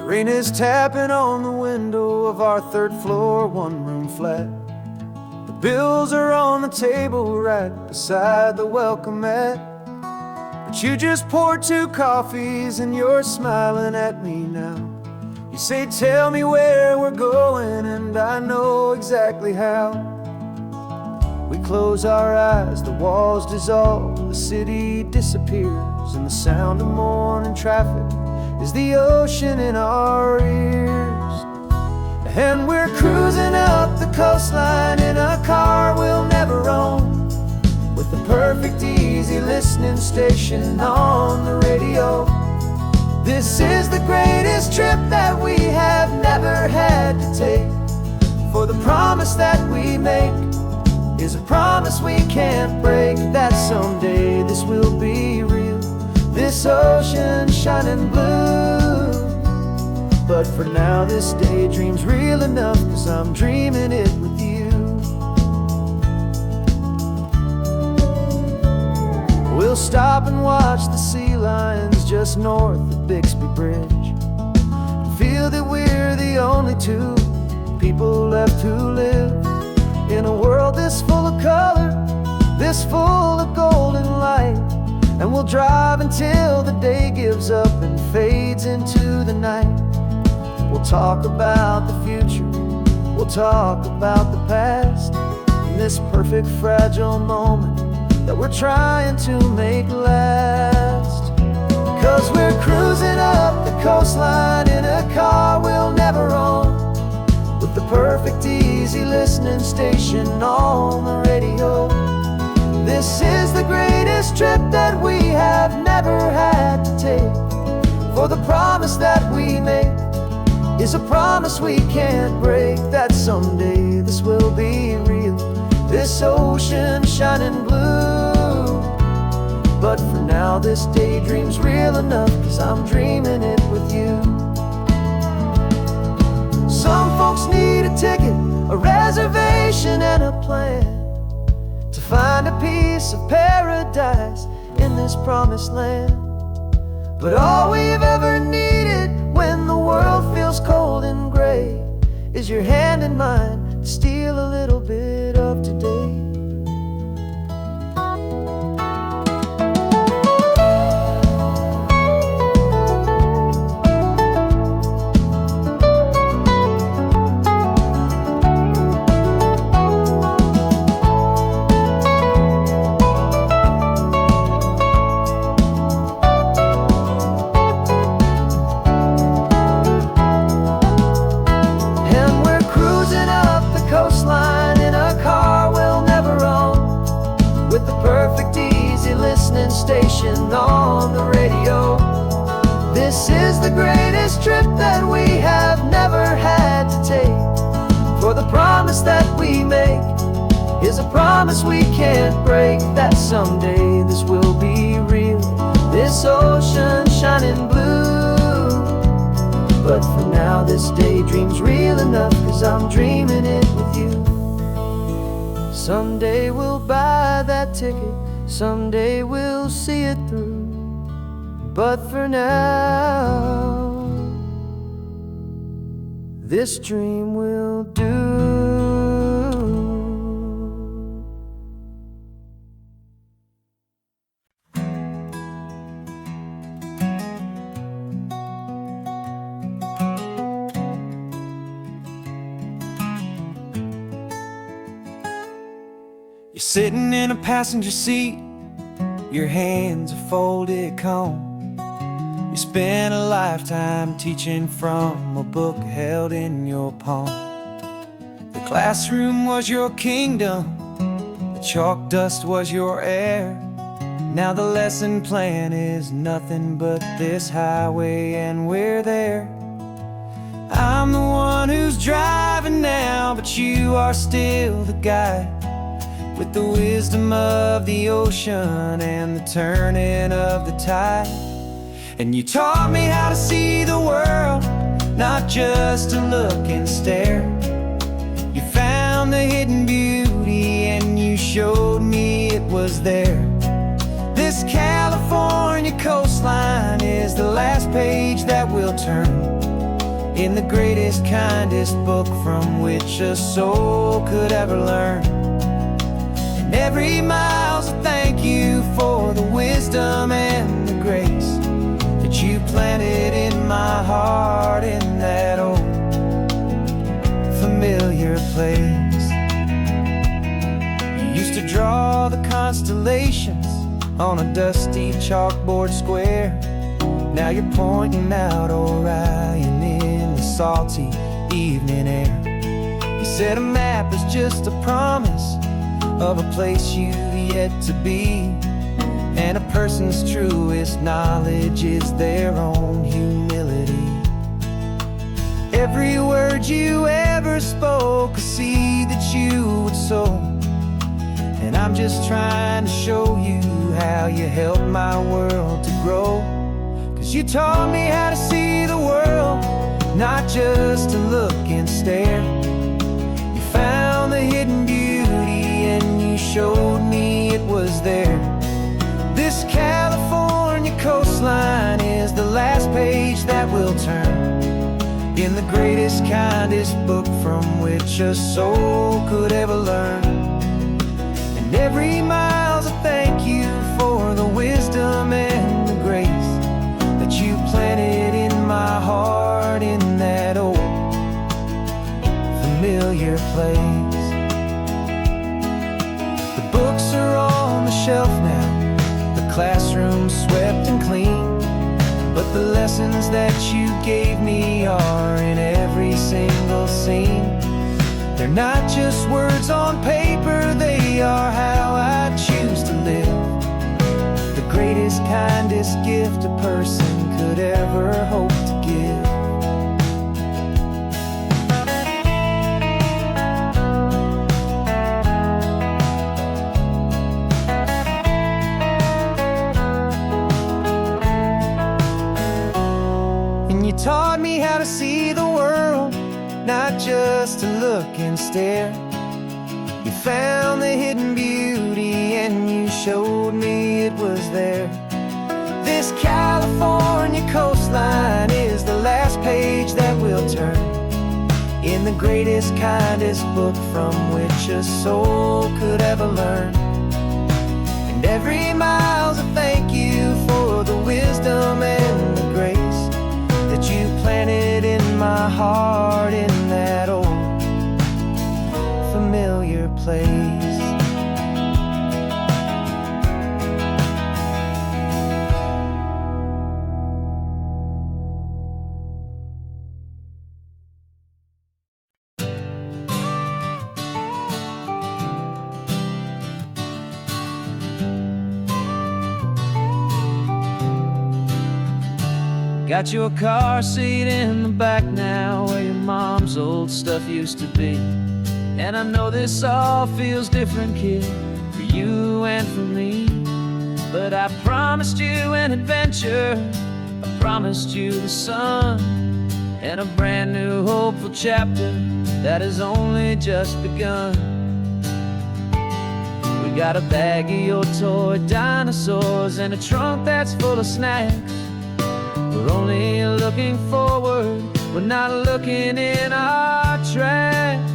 Rain is tapping on the window of our third floor, one-room flat. The bills are on the table right beside the welcome mat. But you just poured 2 coffees and you're smiling at me now. You say, tell me where we're going, and I know exactly how. We close our eyes, the walls dissolve, the city disappears, and the sound of morning traffic is the ocean in our ears. And we're cruising up the coastline in a car we'll never own, with the perfect easy listening station on the radio. This is the greatest trip that we have never had to take, for the promise that we make is a promise we can't break, that someday this will be real, this ocean shining blue. But for now this daydream's real enough, 'cause I'm dreaming it with you. We'll stop and watch the sea lions just north of Bixby Bridge, and feel that we're the only 2 people left who live in a world this full of color, this full of golden light. And we'll drive until the day gives up and fades into the night. We'll talk about the future, we'll talk about the past, in this perfect fragile moment that we're trying to make last. 'Cause we're cruising up the coastline in a car we'll never own, with the perfect easy listening station on the radio. This is the greatest trip that we have never had to take, for the promise that we make is a promise we can't break, that someday this will be real, this ocean shining blue. But for now this daydream's real enough, 'cause I'm dreaming it with you. Some folks need a ticket, a reservation and a plan, to find a piece of paradise in this promised land. But all we've ever needed when the world feels cold and gray is your hand in mine to steal a little bit of today. Station on the radio. This is the greatest trip that we have never had to take, for the promise that we make is a promise we can't break, that someday this will be real, this ocean shining blue. But for now this daydream's real enough, 'cause I'm dreaming it with you. Someday we'll buy that ticket, someday we'll see it through, but for now this dream will do. You're sitting in a passenger seat, your hands are folded calm. You spent a lifetime teaching from a book held in your palm. The classroom was your kingdom, the chalk dust was your air. Now the lesson plan is nothing but this highway, and we're there. I'm the one who's driving now, but you are still the guide, with the wisdom of the ocean and the turning of the tide. And you taught me how to see the world, not just to look and stare. You found the hidden beauty and you showed me it was there. This California coastline is the last page that we'll turn, in the greatest, kindest book from which a soul could ever learn. And every mile's a thank you for the wisdom and the grace that you planted in my heart in that old familiar place. You used to draw the constellations on a dusty chalkboard square. Now you're pointing out Orion in the salty evening air. You said a map is just a promise of a place you've yet to be, and a person's truest knowledge is their own humility. Every word you ever spoke, a seed that you would sow, and I'm just trying to show you how you helped my world to grow. 'Cause you taught me how to see the world, not just to look and stare. You found the hidden beauty and you showed me it was there. This California coastline is the last page that we'll turn in the greatest, kindest book from which a soul could ever learn. And every mile's a thank you for the wisdom and the grace that you planted in my heart in that old familiar place. The books are on the shelf now, the classroom swept and clean, but the lessons that you gave me are in every single scene. They're not just words on paper, they are how I choose to live. The greatest, kindest gift a person could ever hope to give. Taught me how to see the world, not just to look and stare. You found the hidden beauty and you showed me it was there. This California coastline is the last page that we'll turn in the greatest, kindest book from which a soul could ever learn. And every mile's a thank you for the wisdom and the grace that you planted in my heart in that old familiar place. Got your car seat in the back now, where your mom's old stuff used to be. And I know this all feels different, kid, for you and for me. But I promised you an adventure, I promised you the sun, and a brand new hopeful chapter that has only just begun. We got a bag of your toy dinosaurs and a trunk that's full of snacks. We're only looking forward, we're not looking in our tracks.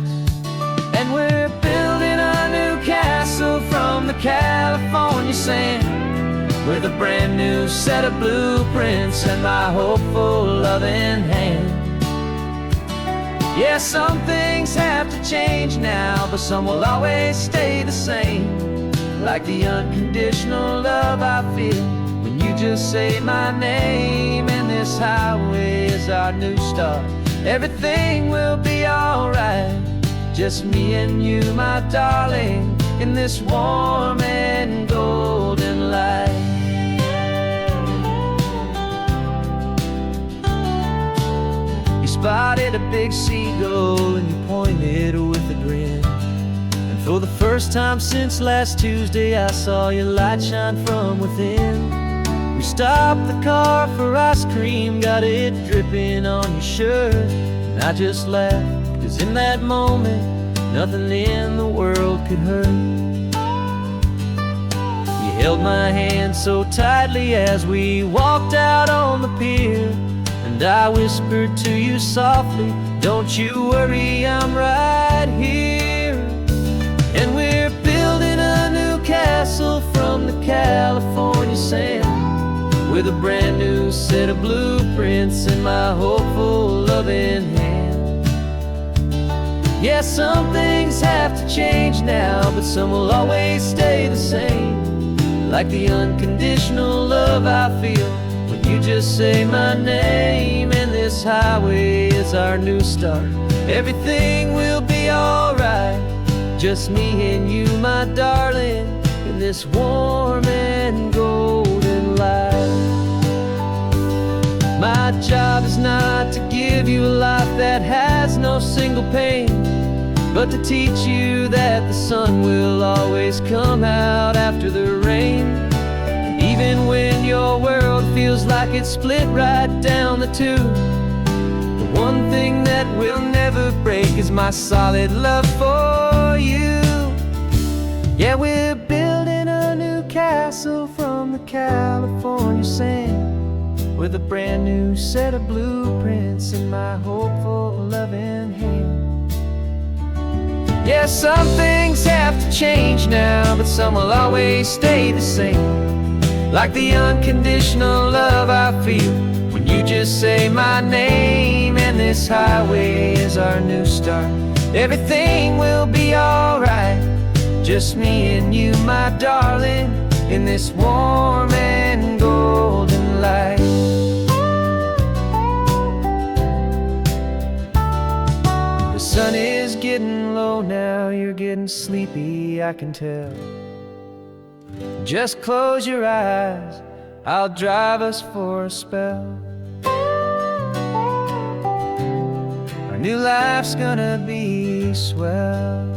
And we're building a new castle from the California sand, with a brand new set of blueprints and my hopeful loving hand. Yeah, some things have to change now, but some will always stay the same. Like the unconditional love I feel when you just say my name. And this highway is our new start, everything will be alright. Just me and you, my darling, in this warm and golden light. You spotted a big seagull and you pointed with a grin. And for the first time since last Tuesday, I saw your light shine from within. We stopped the car for ice cream, got it dripping on your shirt. And I just laughed, 'cause in that moment, nothing in the world could hurt. You held my hand so tightly as we walked out on the pier, and And I whispered to you softly, don't you worry, I'm right here. And we're building a new castle from the California sand, with a brand new set of blueprints in my hopeful, loving hand. Yeah, some things have to change now, but some will always stay the same, like the unconditional love I feel when you just say my name. And this highway is our new start. Everything will be alright, just me and you, my darling, in this warm and golden light. My job is not to give you a life that has no single pain, but to teach you that the sun will always come out after the rain. And even when your world feels like it's split right down the tube, the one thing that will never break is my solid love for you. Yeah, we're building a new castle from the California sand, with a brand new set of blueprints in my hopeful, loving hand. Yeah, some things have to change now, but some will always stay the same, like the unconditional love I feel when you just say my name. And this highway is our new start. Everything will be alright, just me and you, my darling, in this warm and golden light. The sun is getting low now, you're getting sleepy, I can tell. Just close your eyes, I'll drive us for a spell. Our new life's gonna be swell.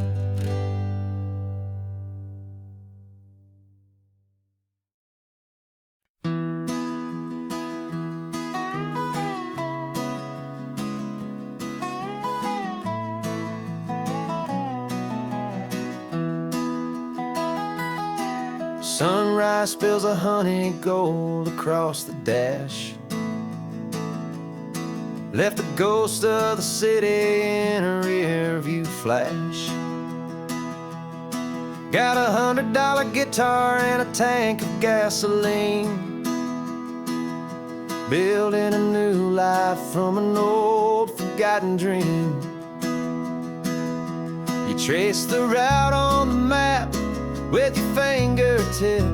Sunrise spills a honey gold across the dash, left the ghost of the city in a rear view flash. Got $100 guitar and a tank of gasoline, building a new life from an old forgotten dream. You trace the route on the map with your fingertip,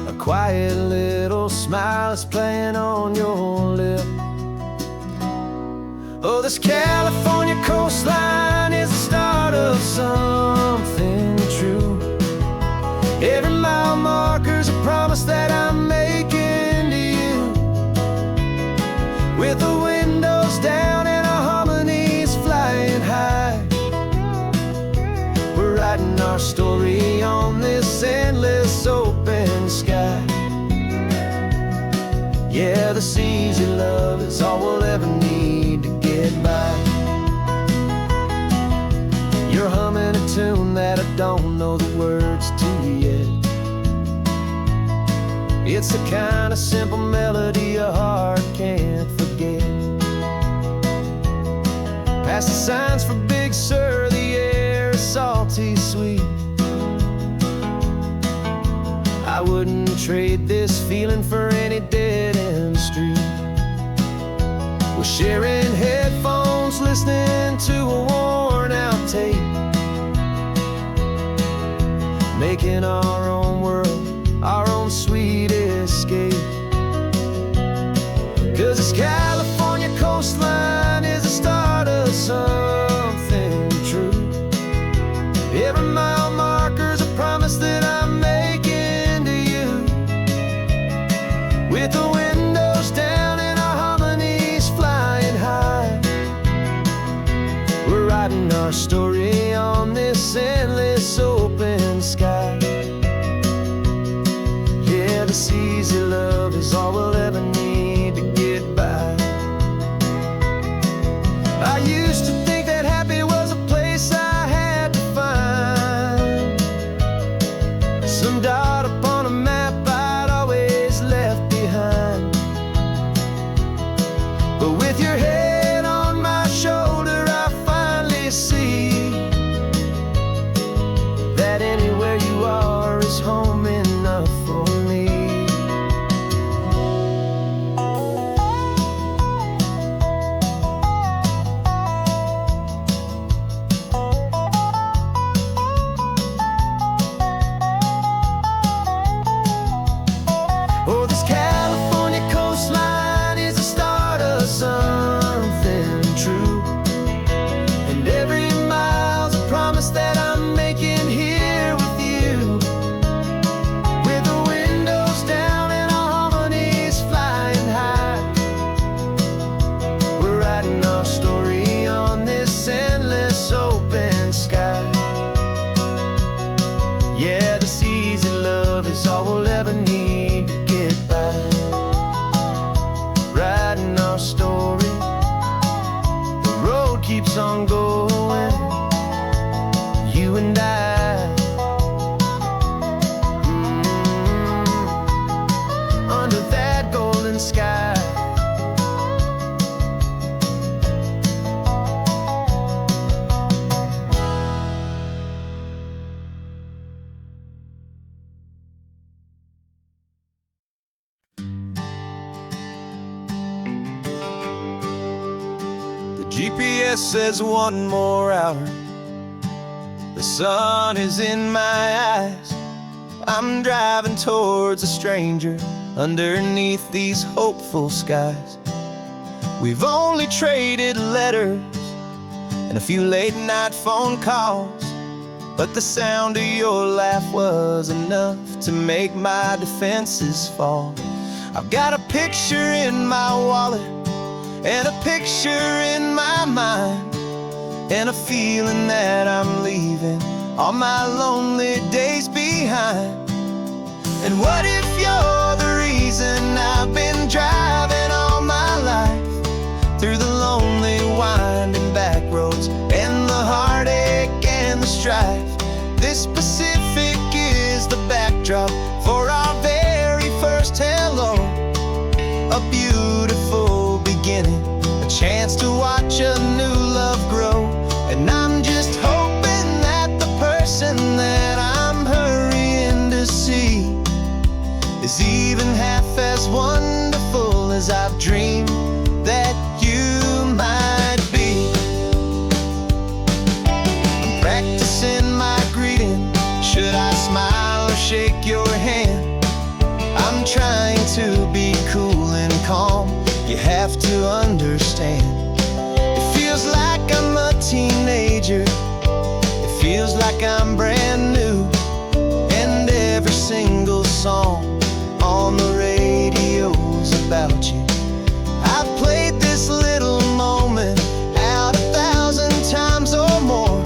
a quiet little smile is playing on your lip. Oh, this California coastline is the start of something true. Every mile marker's a promise that I'm making to you, with the windows down and our harmonies flying high. Writing our story on this endless open sky. Yeah, this easy love is all we'll ever need to get by. You're humming a tune that I don't know the words to yet. It's the kind of simple melody your heart can't forget. Past the signs for Big Sur, the air is salty sweet. I wouldn't trade this feeling for any dead-end street. We're sharing headphones, listening to a worn-out tape, making our own world, our own sweet escape. 'Cause this California coastline is the start of something true. Every mile marker's a promise that I'm making to you, with the windows down and our harmonies flying high. We're writing our story on this endless open sky. Yeah, this easy love is all we'll ever need to get by. I used to think that happy was a place I had to find, some dot upon a map I'd always left behind. GPS says 1 more hour. The sun is in my eyes. I'm driving towards a stranger underneath these hopeful skies. We've only traded letters and a few late night phone calls, but the sound of your laugh was enough to make my defenses fall. I've got a picture in my wallet and a picture in my mind, and a feeling that I'm leaving all my lonely days behind. And what if you're the reason I've been driving all my life through the lonely winding back roads and the heartache and the strife? This Pacific is the backdrop for our very first hello. A beautiful beginning, a chance to watch a new love grow. And I'm just hoping that the person that I'm hurrying to see is even half as wonderful as I've dreamed that you might be. I'm practicing my greeting. Should I smile or shake your hand? I'm trying to be cool and calm. You have to understand. It feels like I'm a teenager. It feels like I'm brand new. And every single song on the radio's about you. I've played this little moment out 1,000 times or more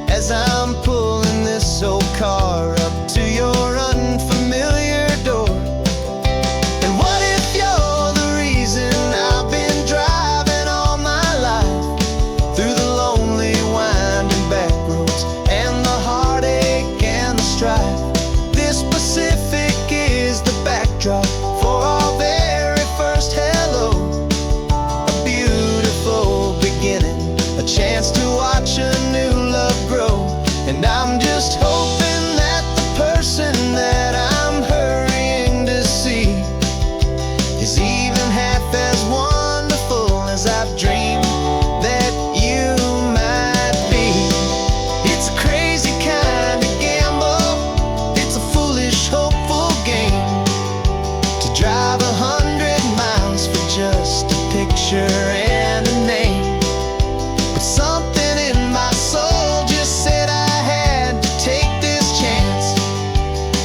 as I'm pulling this old car up to your unfamiliar door. And what if you're the reason I've been driving all my life through the lonely winding back roads and the heartache and the strife? This Pacific is the backdrop for our very first hello. A beautiful beginning, a chance to watch a new love grow. And I'm just hoping that the person that I'm hurrying to see is even half as wonderful as I've dreamed that you might be. It's a crazy kind of gamble. It's a foolish, hopeful game to drive 100 miles for just a picture and a name. But something in my soul just said I had to take this chance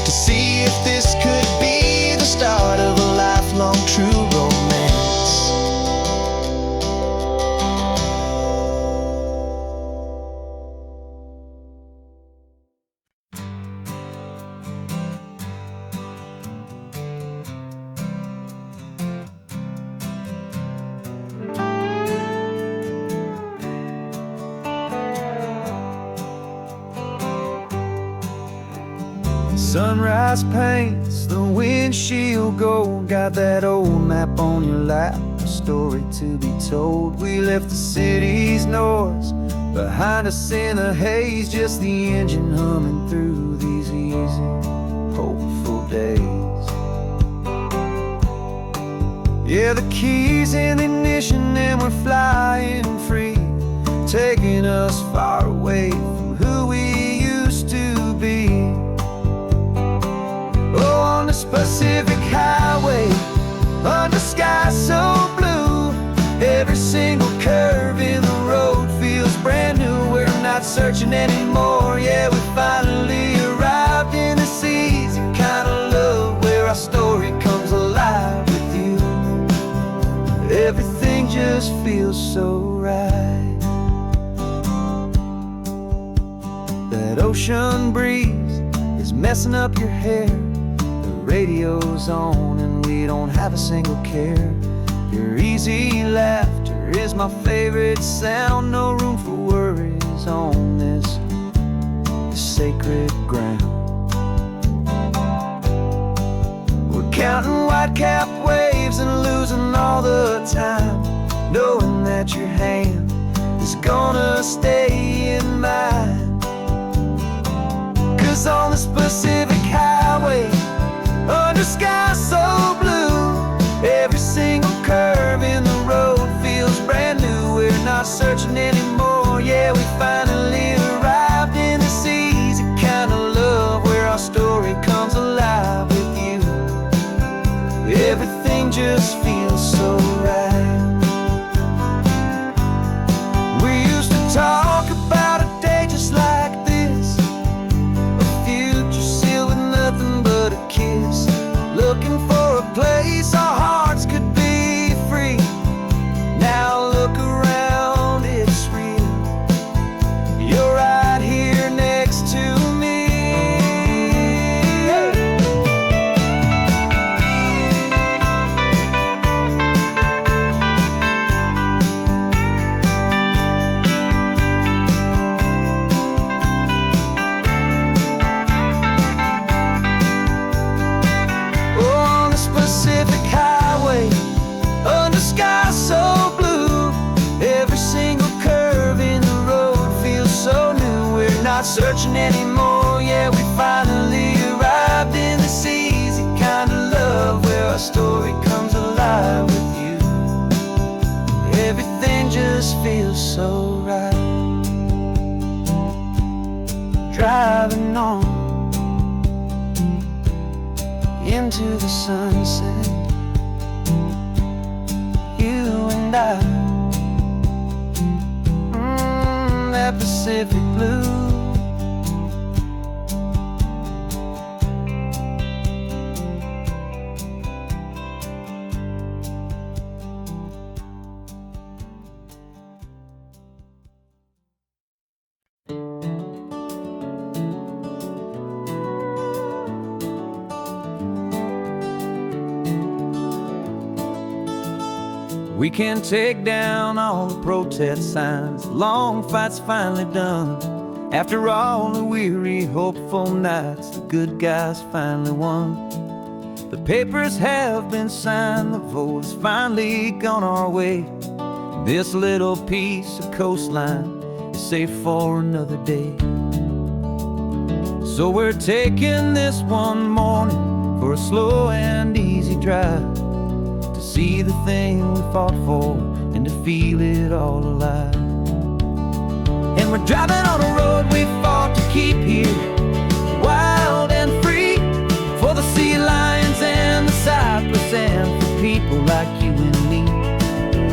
to see if this could be the start of a lifelong true romance. Sunrise paints the windshield gold. Got that old map on your lap, a story to be told. We left the city's noise behind us in the haze, just the engine humming through these easy, hopeful days. Yeah, the keys in the ignition and we're flying free, taking us far away from who we used to be. Oh, on this Pacific highway, under sky so blue, every single curve in the road feels brand new. We're not searching anymore, yeah, we finally arrived in this easy kind of love where our story comes alive with you. Everything just feels so right. That ocean breeze is messing up your hair. Radio's on and we don't have a single care. Your easy laughter is my favorite sound. No room for worries on this sacred ground. We're counting white-capped waves and losing all the time, knowing that your hand is gonna stay in mine. 'Cause on this Pacific highway, under sky so blue, every single curve in the road feels brand new. We're not searching just feels so right. We used to talk about a day just like this, a future sealed with nothing but a kiss, looking for a place our hearts could be free. Now look around, it's real. You're right here next to me. On the Pacific Highway, under skies so blue, every single curve in the road feels so new. We're not searching anymore, yeah, we finally arrived in this easy kind of love where our story comes alive with you. Everything just feels so right. Driving on into the sunset, you and I, that Pacific blue. We can take down all the protest signs, long fight's finally done. After all the weary, hopeful nights, the good guys finally won. The papers have been signed, the vote has finally gone our way. This little piece of coastline is safe for another day. So we're taking this one morning for a slow and easy drive, see the thing we fought for and to feel it all alive. And we're driving on a road we fought to keep here, wild and free, for the sea lions and the cypress and for people like you and me.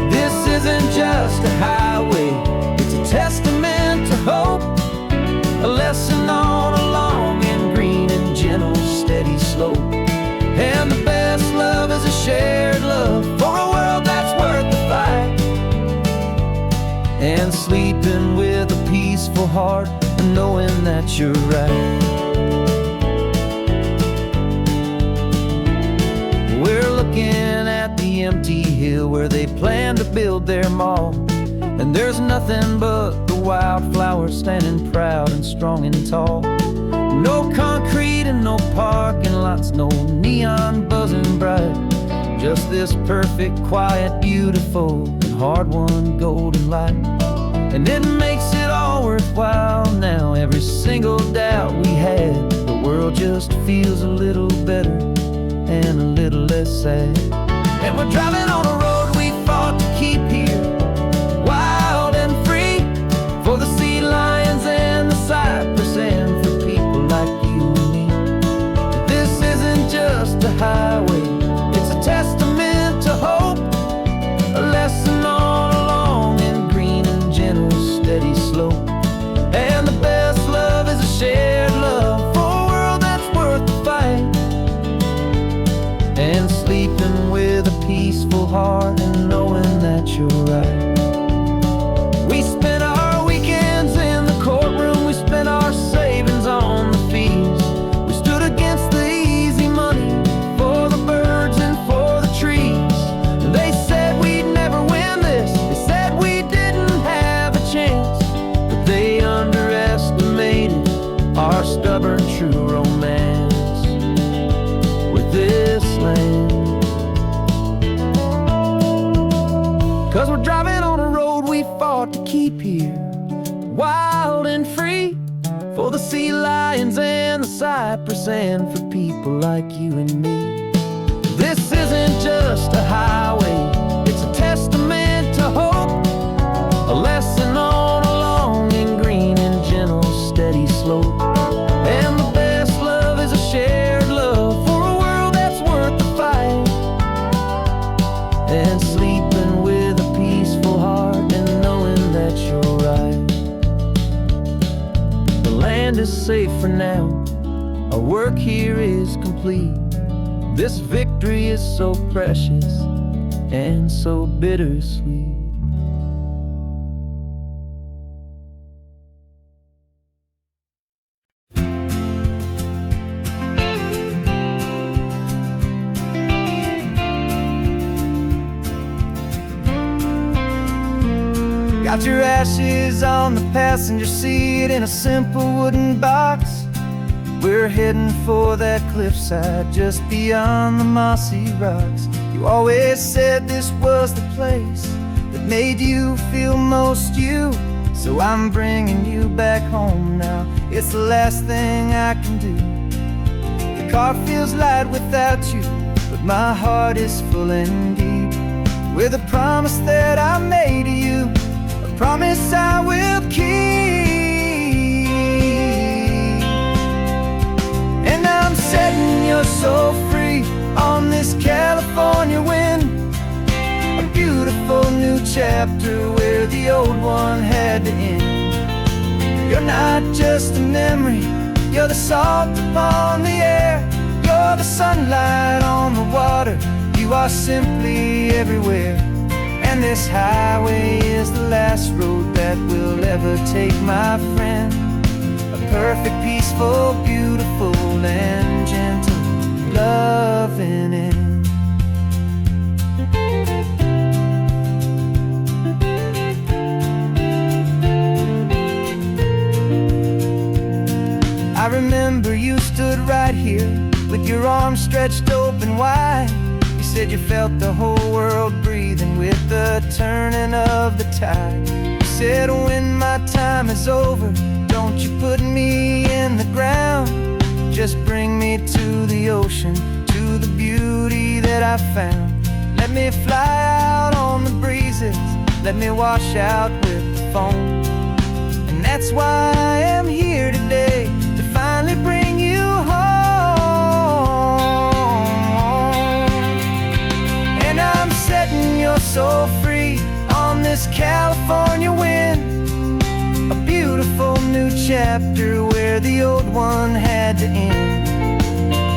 This isn't just a highway, it's a testament to hope, a lesson on a long and green and gentle steady slope. And the best love is a shared love for a world that's worth the fight, and sleeping with a peaceful heart and knowing that you're right. We're looking at the empty hill where they plan to build their mall, and there's nothing but the wildflowers standing proud and strong and tall. No concrete and no parking lots, no neon buzzing bright, just this perfect, quiet, beautiful, and hard-won golden light. And it makes it all worthwhile now, every single doubt we had. The world just feels a little better and a little less sad. And we're driving on a road we fought to keep here, wild and free, for the sea lions and the cypress and for people like you and me. This isn't just a highway, it's a testament to hope, a lesson on a long and green and gentle steady slope. And the best love is a shared love for a world that's worth the fight, and sleeping with a peaceful heart and knowing that you're right. We spent our weekends in the courtroom, we spent our savings on the fees. We stood against the easy money for the birds and for the trees. And they said we'd never win this, they said we didn't have a chance, but they underestimated our stubborn true romance with this land. 'Cause we're driving on a road we fought to keep here, wild and free, for the sea lions and the cypress and for people like you and me. This isn't just a highway, it's a testament to hope, a lesson on a long and green and gentle steady slope. And the best love is a shared love for a world that's worth the fight, land is safe for now. Our work here is complete. This victory is so precious and so bittersweet. Got your ashes on the passenger seat in a simple wooden box. We're heading for that cliffside just beyond the mossy rocks. You always said this was the place that made you feel most you. So I'm bringing you back home now. It's the last thing I can do. The car feels light without you, but my heart is full and deep with a promise that I made to you, a promise I will keep. And I'm setting your soul free on this California wind, a beautiful new chapter where the old one had to end. You're not just a memory, you're the salt upon the air, you're the sunlight on the water, you are simply everywhere. And this highway is the last road that we'll ever take, my friend. A perfect, peaceful, beautiful, and gentle, loving end. I remember you stood right here with your arms stretched open wide. You said you felt the whole world breathing with the turning of the tide. You said when my time is over, don't you put me in the ground, just bring me to the ocean, to the beauty that I found. Let me fly out on the breezes, let me wash out with the foam. And that's why I am here today, to finally bring you home. And I'm setting your soul free on this California wind, a beautiful new chapter where the old one had to end.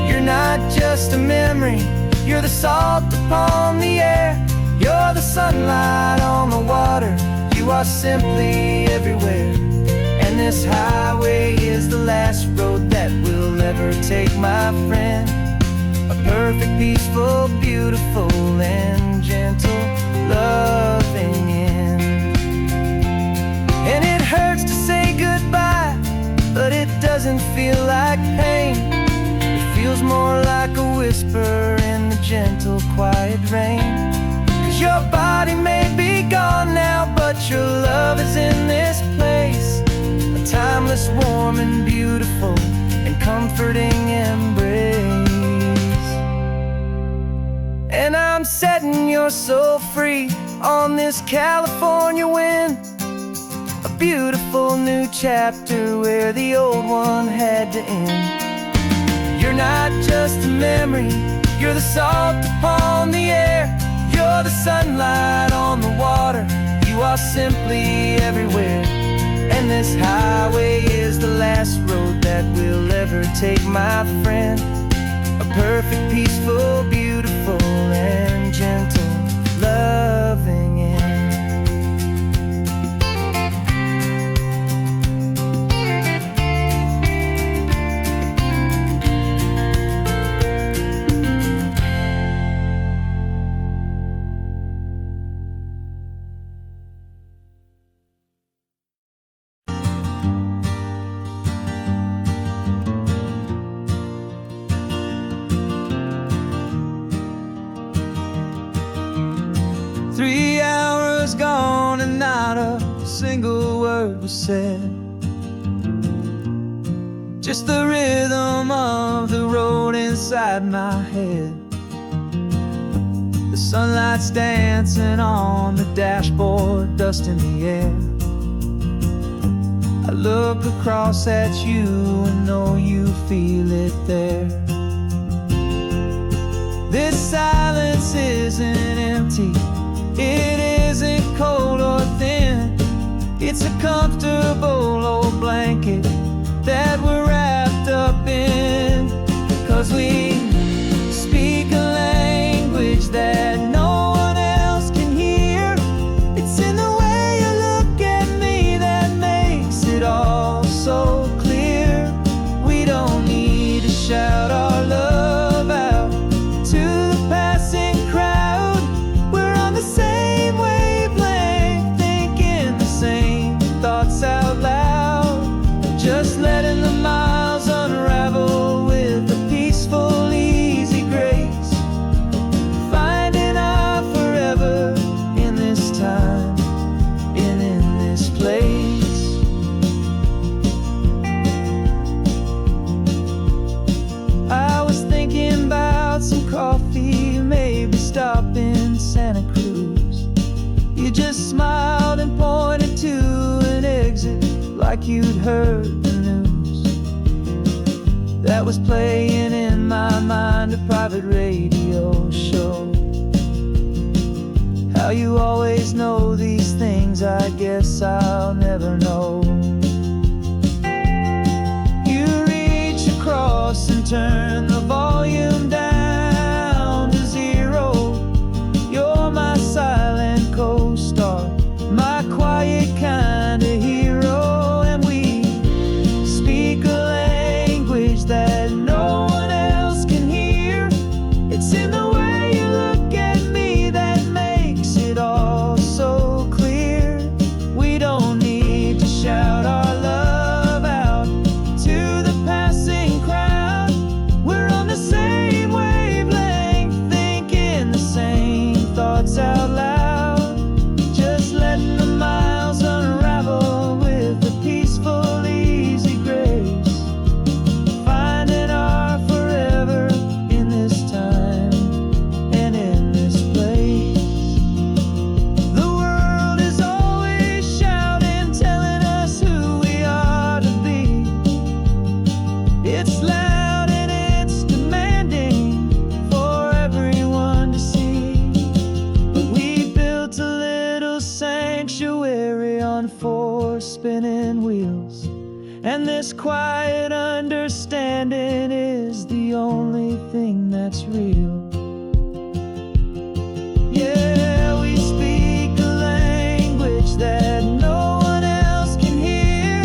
You're not just a memory, you're the salt upon the air, you're the sunlight on the water, you are simply everywhere. And this highway is the last road that we'll ever take, my friend. A perfect, peaceful, beautiful, and gentle, loving end. And it hurts to say goodbye, but it doesn't feel like pain. It feels more like a whisper in the gentle, quiet rain. 'Cause your body may be gone now, but your love is in this place, a timeless, warm, and beautiful, and comforting embrace. And I'm setting your soul free on this California wind, a beautiful new chapter where the old one had to end. You're not just a memory, you're the salt upon the air, you're the sunlight on the water, you are simply everywhere. And this highway is the last road that we'll ever take, my friend. A perfect, peaceful, beautiful, and gentle, loving end. Not a single word was said, just the rhythm of the road inside my head. The sunlight's dancing on the dashboard, dust in the air. I look across at you and know you feel it there. This silence isn't empty, it isn't cold or thin. It's a comfortable old blanket that we're wrapped up in. 'Cause we speak a language that no one else can hear. It's in the way you look at me that makes it all so clear. We don't need to shout our love out to the passing crowd. We're on the same wavelength, thinking the same thoughts out loud. Just letting the miles unravel with a peaceful, easy grace. Finding our forever in this time and in this place. I was thinking about some coffee, maybe stop in Santa Cruz. You just smiled and pointed to an exit like you'd heard the news. That was playing in my mind, a private radio show. How you always know these things, I guess I'll never know. You reach across and turn the volume down to 0. You're my silent co-star, my quiet kind of hero. And we speak a language that no one else can hear. It's in the way you look at me that makes it all so clear. We don't need to shout our love out to the passing crowd. We're on the same wavelength, thinking the same thoughts out loud. Just letting the miles unravel with a peaceful, easy grace. Finding our forever in this time and in this place. The world is always shouting, telling us who we are to be. It's loud and it's demanding for everyone to see. But we built a little sanctuary on 4 spinning wheels, and this quiet understanding is the only thing that's real. Yeah, we speak a language that no one else can hear.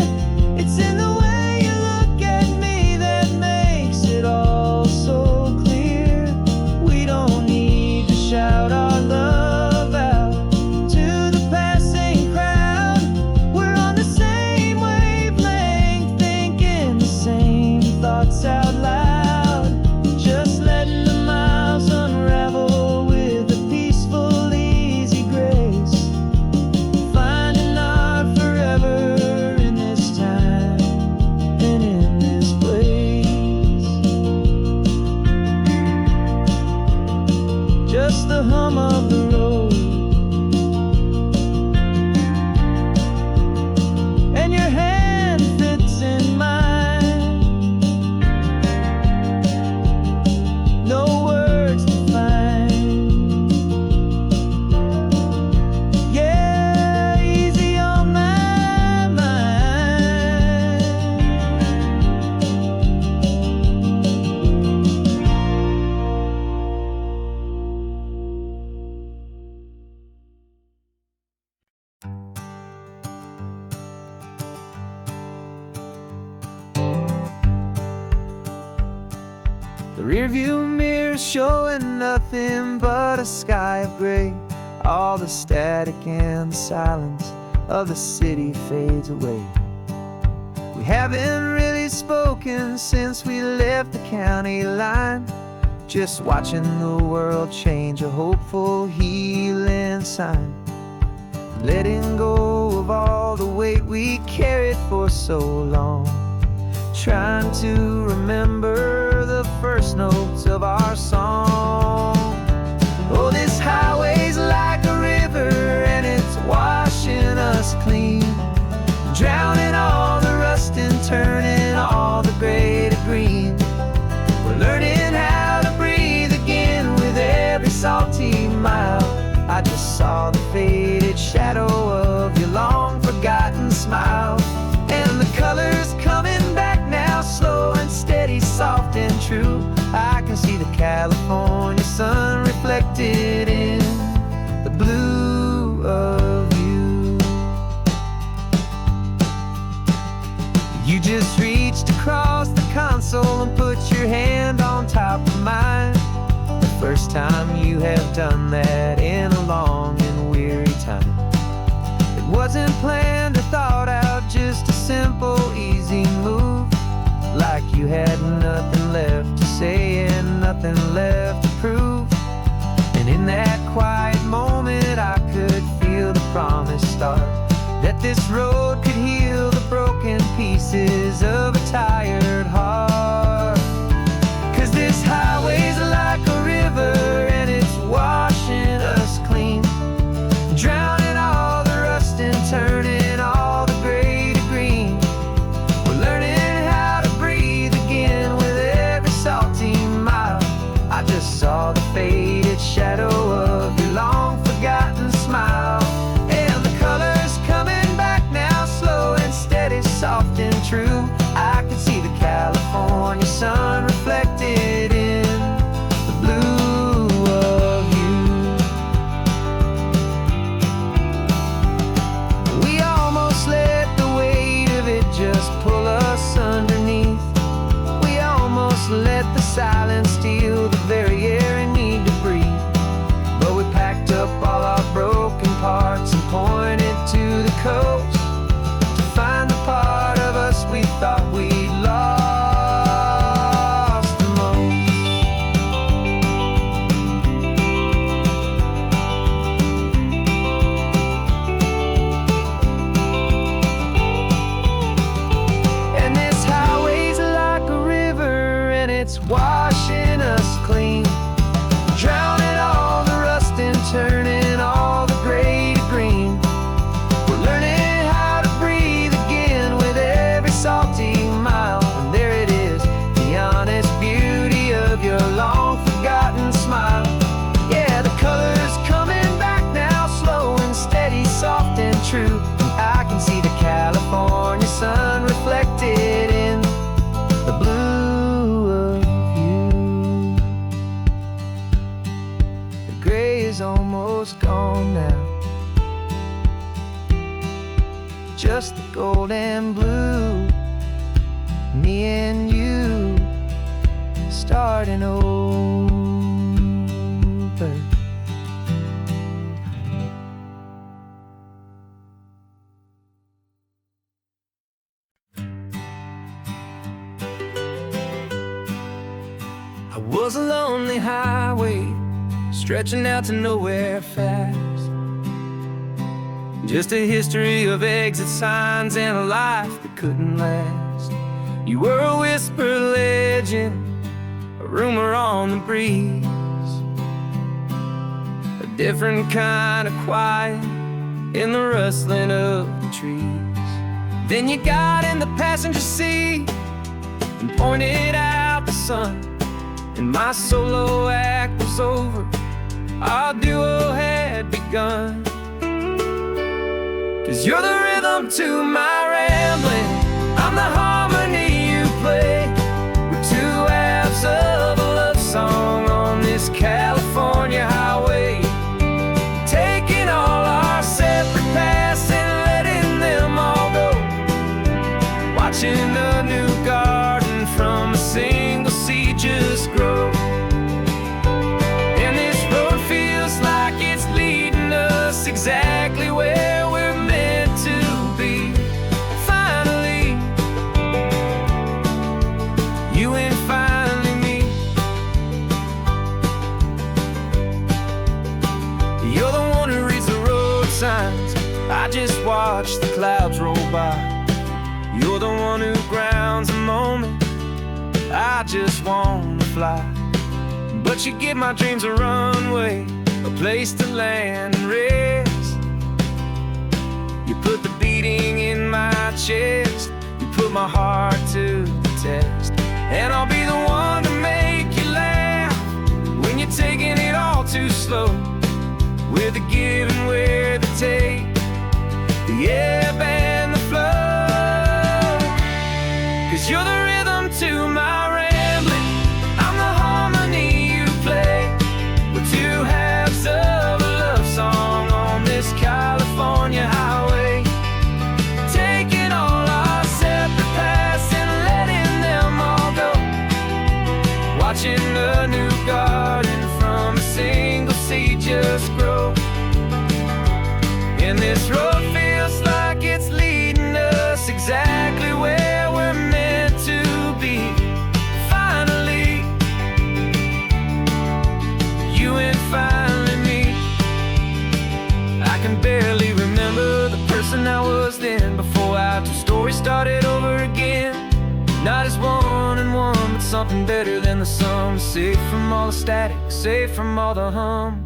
It's in the way you look at me that makes it all so clear. We don't need to shout our love out to the passing crowd. We're on the same wavelength, thinking the same thoughts out loud. Just letting the miles unravel with a peaceful, easy grace. Finding our forever in this time and in this place. Just the hum of the road and your hand fits in mine. No words to find. Yeah, easy on my mind. The rearview mirror showing nothing but a sky of gray. All the static and the silence of the city fades away. We haven't really spoken since we left the county line. Just watching the world change, a hopeful healing sign. Letting go of all the weight we carried for so long. Trying to remember the first notes of our song. Oh, this highway's like a river and it's washing us clean, drowning all the rust and turning all the gray to green. We're learning how to breathe again with every salty mile. I just saw the faded shadow of your long forgotten smile, and the colors coming back You just reached across the console and put your hand on top of mine. The first time you have done that in a long and weary time. It wasn't planned or thought out, just a simple, easy move. Like you had nothing left to say and nothing left to prove. And in that quiet moment I could feel the promise start, that this road could heal the broken pieces of a tired heart. 'Cause this highway's like a river and it's washing us clean, drowning all the rust and turning all the gray to green. We're learning how to breathe again with every salty mile. I just saw the faded shadow of your long forgotten smile. And the colors coming back now, slow and steady, soft and true. I can see the California sun reflected in the blue of you. We almost let the weight of it just pull us underneath. We almost let the silence steal the very air we need to breathe. But we packed up all our broken parts and pointed to the coast to find the part of us we thought we'd lost the most. And this highway's like a river and it's washing us clean, drowning all the rust and turning all the gray to green. We're learning how to breathe again with every salty mile. And there it is, the honest beauty of your long forgotten smile. Yeah, the colors coming back now, slow and steady, soft and true. And I can see the California sun reflected in the blue of you. The gray is almost gone now, just the gold and blue. Me and you starting over. I was a lonely highway stretching out to nowhere fast, just a history of exit signs and a life that couldn't last. You were a whisper legend, a rumor on the breeze, a different kind of quiet in the rustling of the trees. Then you got in the passenger seat and pointed out the sun, and my solo act was over, our duo had begun. 'Cause you're the rhythm to my rambling, I'm the harmony you play. We're two halves of a love song on this California highway, taking all our separate paths and letting them all go, watching a new garden from a single seed just grow. And this road feels like it's leading us exactly where we're meant to be. Finally, you and finally me. You're the one who reads the road signs, I just watch the clouds roll by. You're the one who grounds the moment, I just wanna fly. But you give my dreams a runway, a place to land and rest. You put the beating in my chest, you put my heart to the test. And I'll be the one to make you laugh when you're taking it all too slow, with the give and with the take, the ebb and the flow. 'Cause you're the rhythm to my rambling, I'm the harmony you play. We're two halves of a love song on this California highway, taking all our separate paths Not as one and one, but something better than the sum. Safe from all the static, safe from all the hum.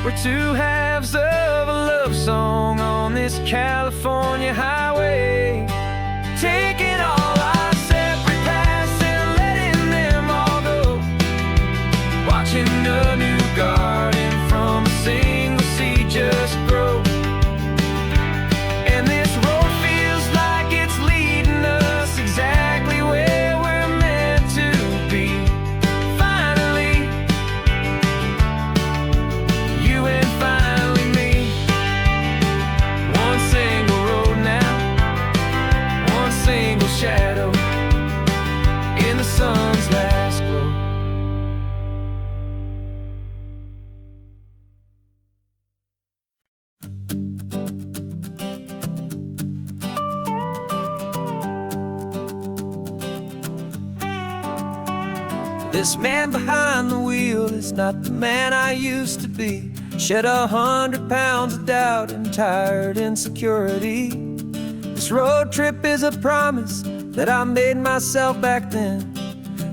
We're two halves of a love song on this California highway, taking all our separate paths and letting them all go, watching a new garden from a single seed just grow. And this road feels like it's leading us exactly where we're meant to be. Shadow in the sun's last glow. This man behind the wheel is not the man I used to be. Shed 100 pounds of doubt and tired insecurity. This road trip is a promise that I made myself back then,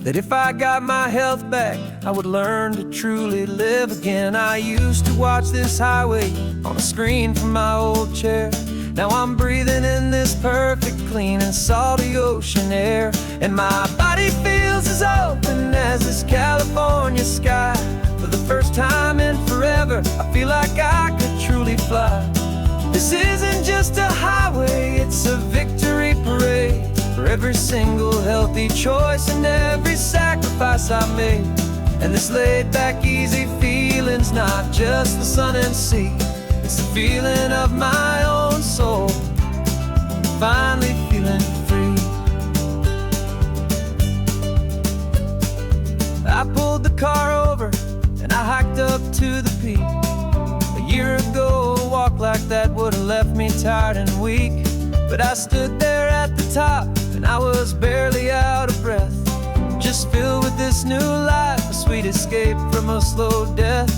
that if I got my health back, I would learn to truly live again. I used to watch this highway on a screen from my old chair. Now I'm breathing in this perfect, clean and salty ocean air. And my body feels as open as this California sky. For the first time in forever, I feel like I could truly fly. This isn't just a highway, it's a victory parade for every single healthy choice and every sacrifice I made. And this laid back, easy feeling's not just the sun and sea. It's the feeling of my own soul, finally feeling free. I pulled the car over and I hiked up to the peak. A year ago, a walk like that would have left me tired and weak. But I stood there at the top and I was barely out of breath, just filled with this new life, a sweet escape from a slow death.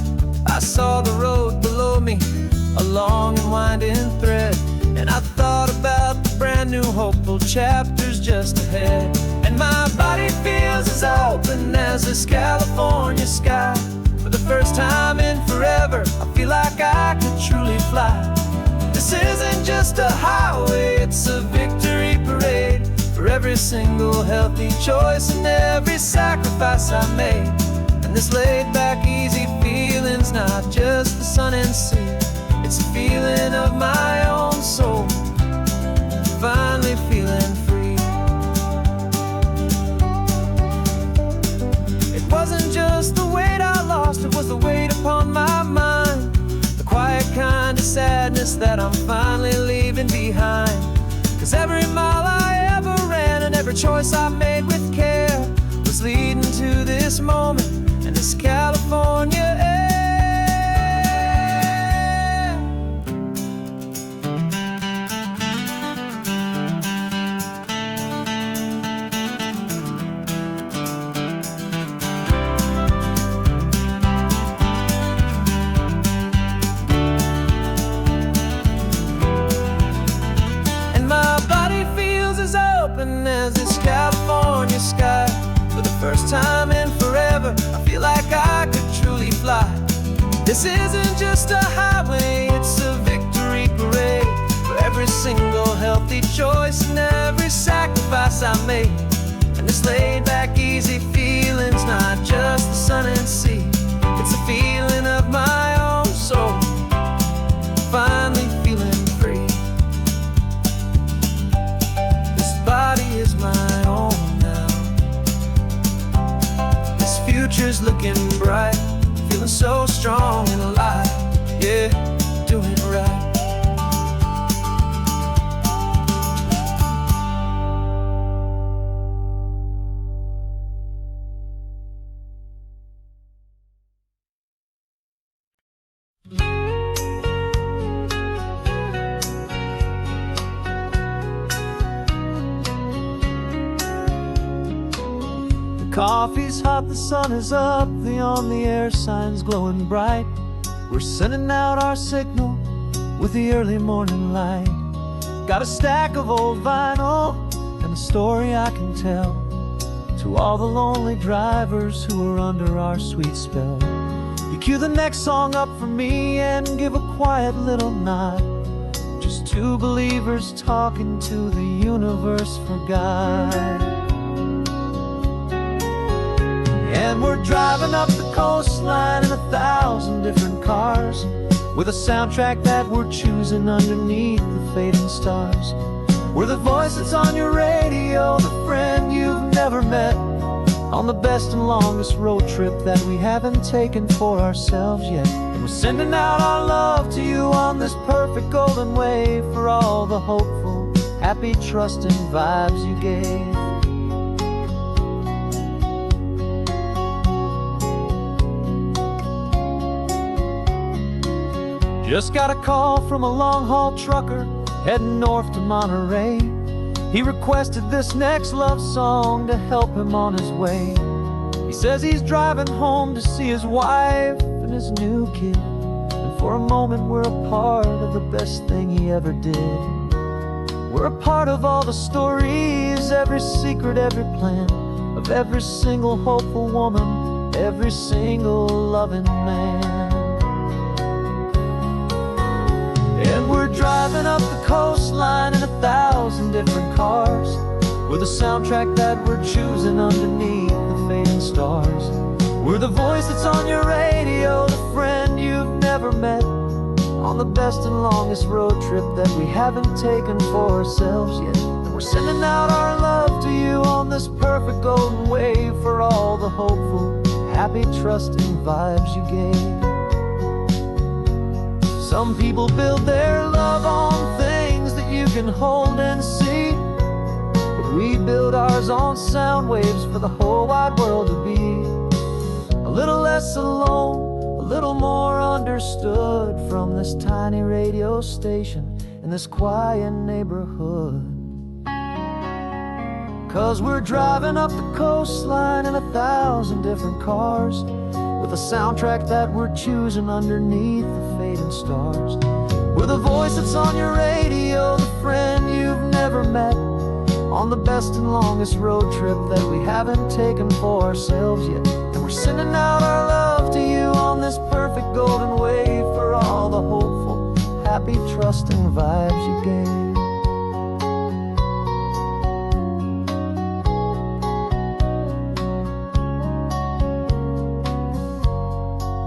I saw the road below me, a long and winding thread, and I thought about the brand new hopeful chapters just ahead. And my body feels as open as this California sky. For the first time in forever, I feel like I could truly fly. This isn't just a highway, it's a victory parade for every single healthy choice and every sacrifice I made. And this laid back, easy feeling's not just the sun and sea. It's a feeling of my own soul, finally feeling free. It wasn't just the weight I lost, it was the weight upon my mind. The quiet kind of sadness that I'm finally leaving behind. 'Cause every mile I ever ran and every choice I made with care was leading to this moment and this California air. As this California sky. For the first time in forever, I feel like I could truly fly. This isn't just a highway, it's a victory parade for every single healthy choice and every sacrifice I made. And this laid back, easy feeling's not just the sun and sea. It's a feeling of my own soul, finally feeling free. Body is my own now. This future's looking bright, feeling so strong and alive. Yeah, doing right. Coffee's hot, the sun is up, the on-the-air sign's glowing bright. We're sending out our signal with the early morning light. Got a stack of old vinyl and a story I can tell to all the lonely drivers who are under our sweet spell. You cue the next song up for me and give a quiet little nod. Just two believers talking to the universe for God. And we're driving up the coastline in 1,000 different cars, with a soundtrack that we're choosing underneath the fading stars. We're the voice that's on your radio, the friend you've never met, on the best and longest road trip that we haven't taken for ourselves yet. And we're sending out our love to you on this perfect golden wave, for all the hopeful, happy, trusting vibes you gave. Just got a call from a long-haul trucker heading north to Monterey. He requested this next love song to help him on his way. He says he's driving home to see his wife and his new kid, and for a moment we're a part of the best thing he ever did. We're a part of all the stories, every secret, every plan, of every single hopeful woman, every single loving man. And we're driving up the coastline in 1,000 different cars, with a soundtrack that we're choosing underneath the fading stars. We're the voice that's on your radio, the friend you've never met, on the best and longest road trip that we haven't taken for ourselves yet. And we're sending out our love to you on this perfect golden wave, for all the hopeful, happy, trusting vibes you gave. Some people build their love on things that you can hold and see, but we build ours on sound waves for the whole wide world to be a little less alone, a little more understood, from this tiny radio station in this quiet neighborhood. 'Cause we're driving up the coastline in 1,000 different cars, with a soundtrack that we're choosing underneath the fading stars. We're the voice that's on your radio, the friend you've never met, on the best and longest road trip that we haven't taken for ourselves yet. And we're sending out our love to you on this perfect golden wave, for all the hopeful, happy, trusting vibes you gave.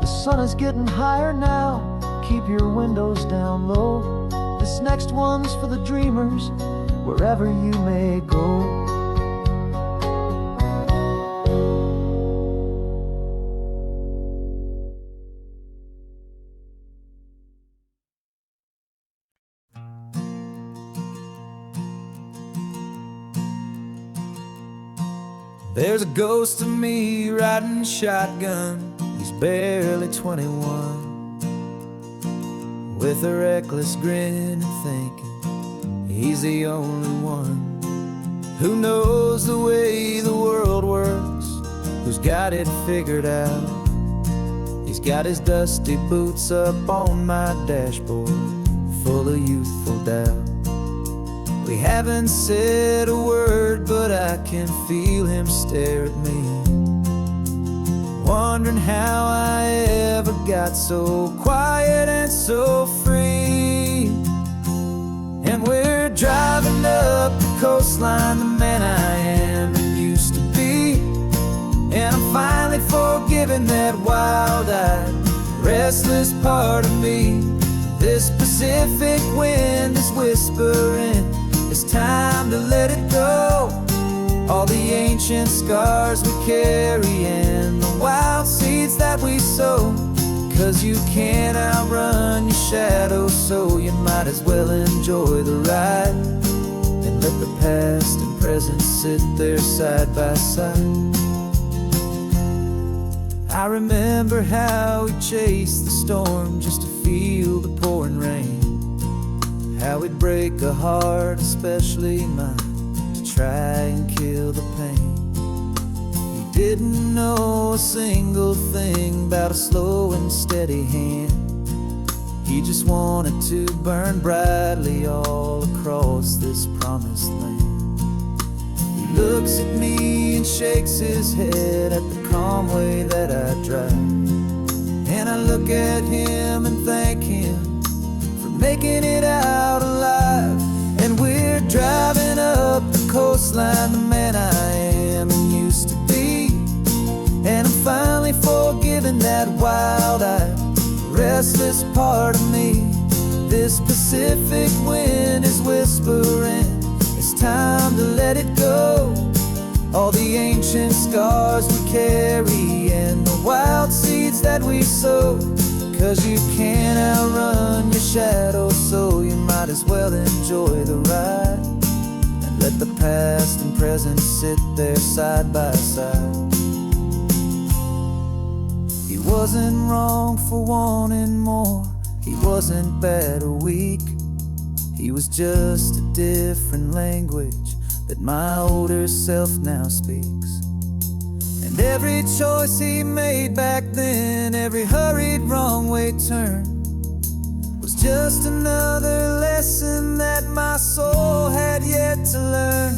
The sun is getting higher now, keep your windows down low. This next one's for the dreamers, wherever you may go. There's a ghost of me riding shotgun. He's barely 21, with a reckless grin and thinking he's the only one who knows the way the world works, who's got it figured out. He's got his dusty boots up on my dashboard, full of youthful doubt. We haven't said a word, but I can feel him stare at me, wondering how I ever got so quiet and so free. And we're driving up the coastline, the man I am and used to be. And I'm finally forgiving that wild-eyed, restless part of me. This Pacific wind is whispering, it's time to let it go. All the ancient scars we carry and the wild seeds that we sow. 'Cause you can't outrun your shadow, so you might as well enjoy the ride, and let the past and present sit there side by side. I remember how we chased the storm just to feel the pouring rain, how we'd break a heart, especially mine, try and kill the pain. We Didn't know a single thing about a slow and steady hand. He just wanted to burn brightly all across this promised land. He looks at me and shakes his head at the calm way that I drive. And I look at him and thank him for making it out alive. And we're driving up the coastline, the man I am and used to be. And I'm finally forgiving that wild-eyed, restless part of me. This Pacific wind is whispering, it's time to let it go. All the ancient scars we carry and the wild seeds that we sow. 'Cause you can't outrun your shadow, so you might as well enjoy the ride. And let the past and present sit there side by side. He wasn't wrong for wanting more. He wasn't bad or weak. He was just a different language that my older self now speaks. And every choice he made back then, every hurried wrong way turn, was just another lesson that my soul had yet to learn.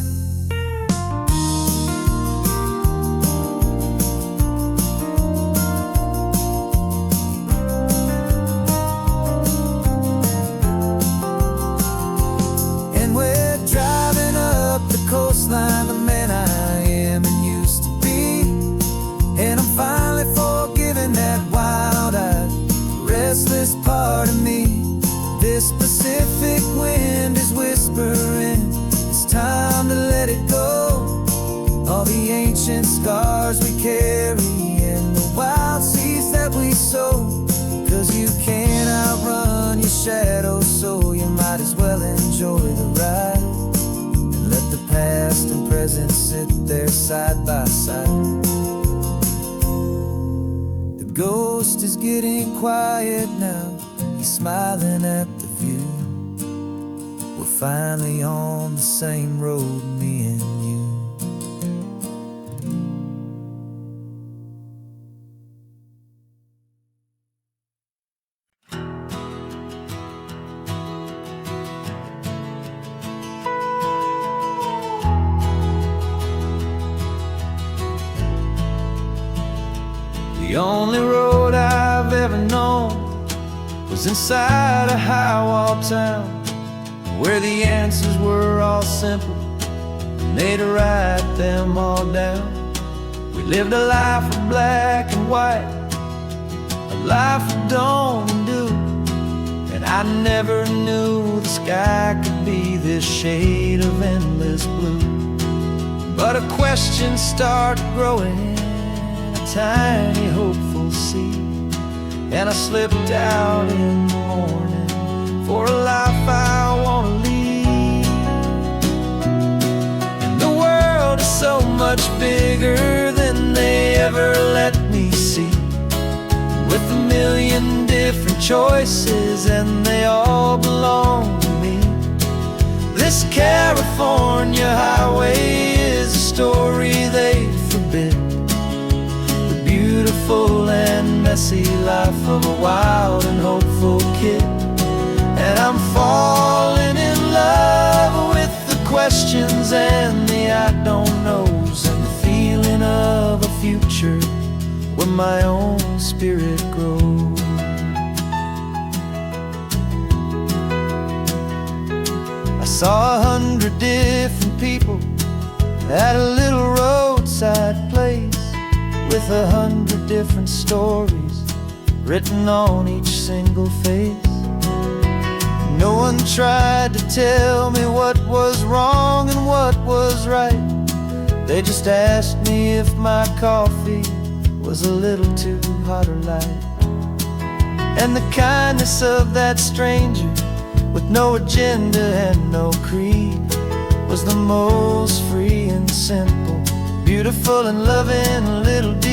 Coastline, the man I am and used to be. And I'm finally forgiving that wild-eyed, restless part of me. This Pacific wind is whispering, it's time to let it go. All the ancient scars we carry and the wild seeds that we sow. 'Cause you can't outrun your shadow, so you might as well enjoy the ride. Let the past and present sit there side by side. The ghost is getting quiet now. He's smiling at the view. We're finally on the same road, me and you. The only road I've ever known was inside a high-wall town, where the answers were all simple and they'd write them all down. We lived a life of black and white, a life of dawn and dew, and I never knew the sky could be this shade of endless blue. But a question started growing, tiny hopeful seed, and I slipped out in the morning for a life I want to lead. And the world is so much bigger than they ever let me see, with a million different choices and they all belong to me. This California highway is a story they forbid, beautiful and messy life of a wild and hopeful kid. And I'm falling in love with the questions and the I don't knows, and the feeling of a future where my own spirit grows. I saw 100 different people at a little roadside place, with 100 different stories written on each single face. No one tried to tell me what was wrong and what was right. They just asked me if my coffee was a little too hot or light. And the kindness of that stranger, with no agenda and no creed, was the most free and simple, beautiful and loving little deed.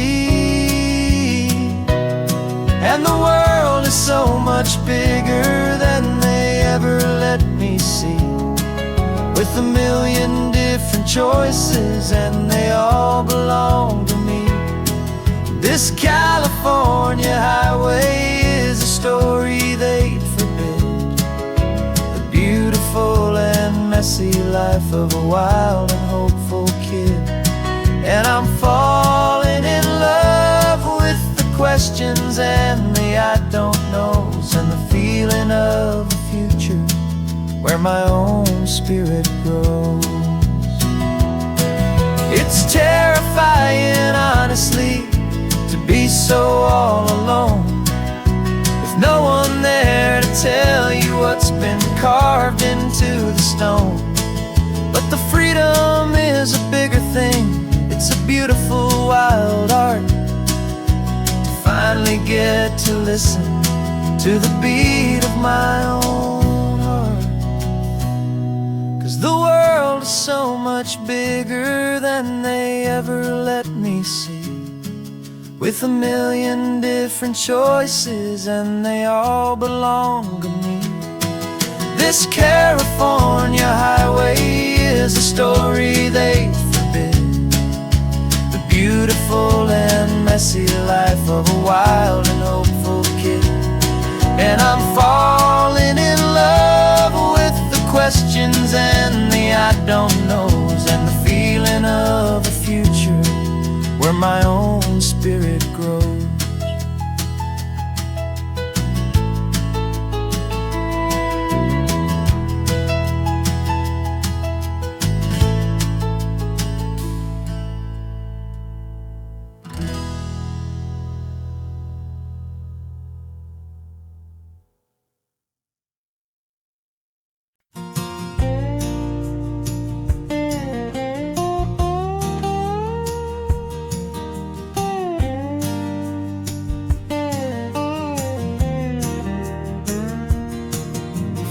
And the world is so much bigger than they ever let me see, with with a million different choices, and they all belong to me. This California highway is a story they'd forbid, the beautiful and messy life of a wild and hopeful kid. And I'm falling in love with the questions and the I don't knows, and the feeling of a future where my own spirit grows. It's terrifying, honestly, to be so all alone, with no one there to tell you what's been carved into the stone. But the freedom is a bigger thing. It's a beautiful wild art to finally get to listen to the beat of my own heart. 'Cause the world is so much bigger than they ever let me see, with a million different choices, and they all belong to me. This California highway is a story they forbid, the beautiful and messy life of a wild and hopeful kid. And I'm falling in love with the questions and the I don't knows, and the feeling of a future where my own spirit grows.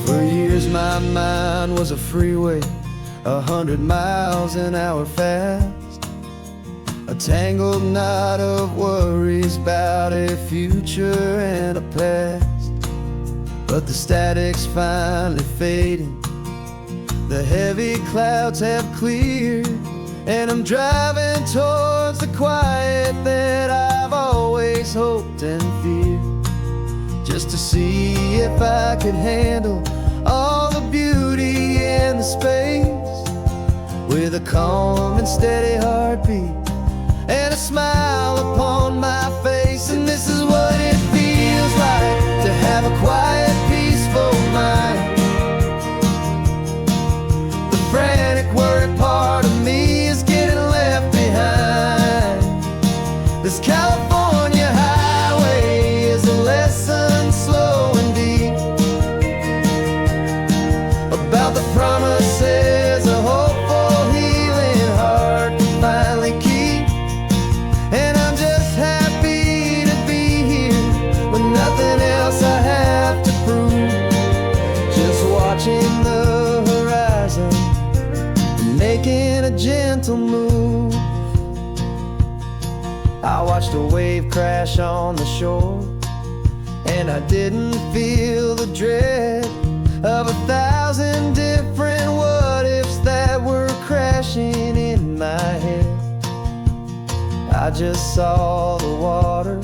For years my mind was a freeway, 100 miles an hour fast, a tangled knot of worries about a future and a past. But the static's finally fading, the heavy clouds have cleared, and I'm driving towards the quiet that I've always hoped and feared, just to see if I could handle all the beauty and the space, with a calm and steady heartbeat and a smile upon my face. And this is what it feels like to have a quiet, peaceful mind. The frantic, worried part of me is getting left behind. This California highway is a lesson slow and deep about the promises a hopeful, healing heart can finally keep. And I'm just happy to be here with nothing else I have to prove, just watching the horizon and making a gentle move. I watched a wave crash on the shore, and I didn't feel the dread of 1,000 different what-ifs that were crashing in my head. I just saw the water,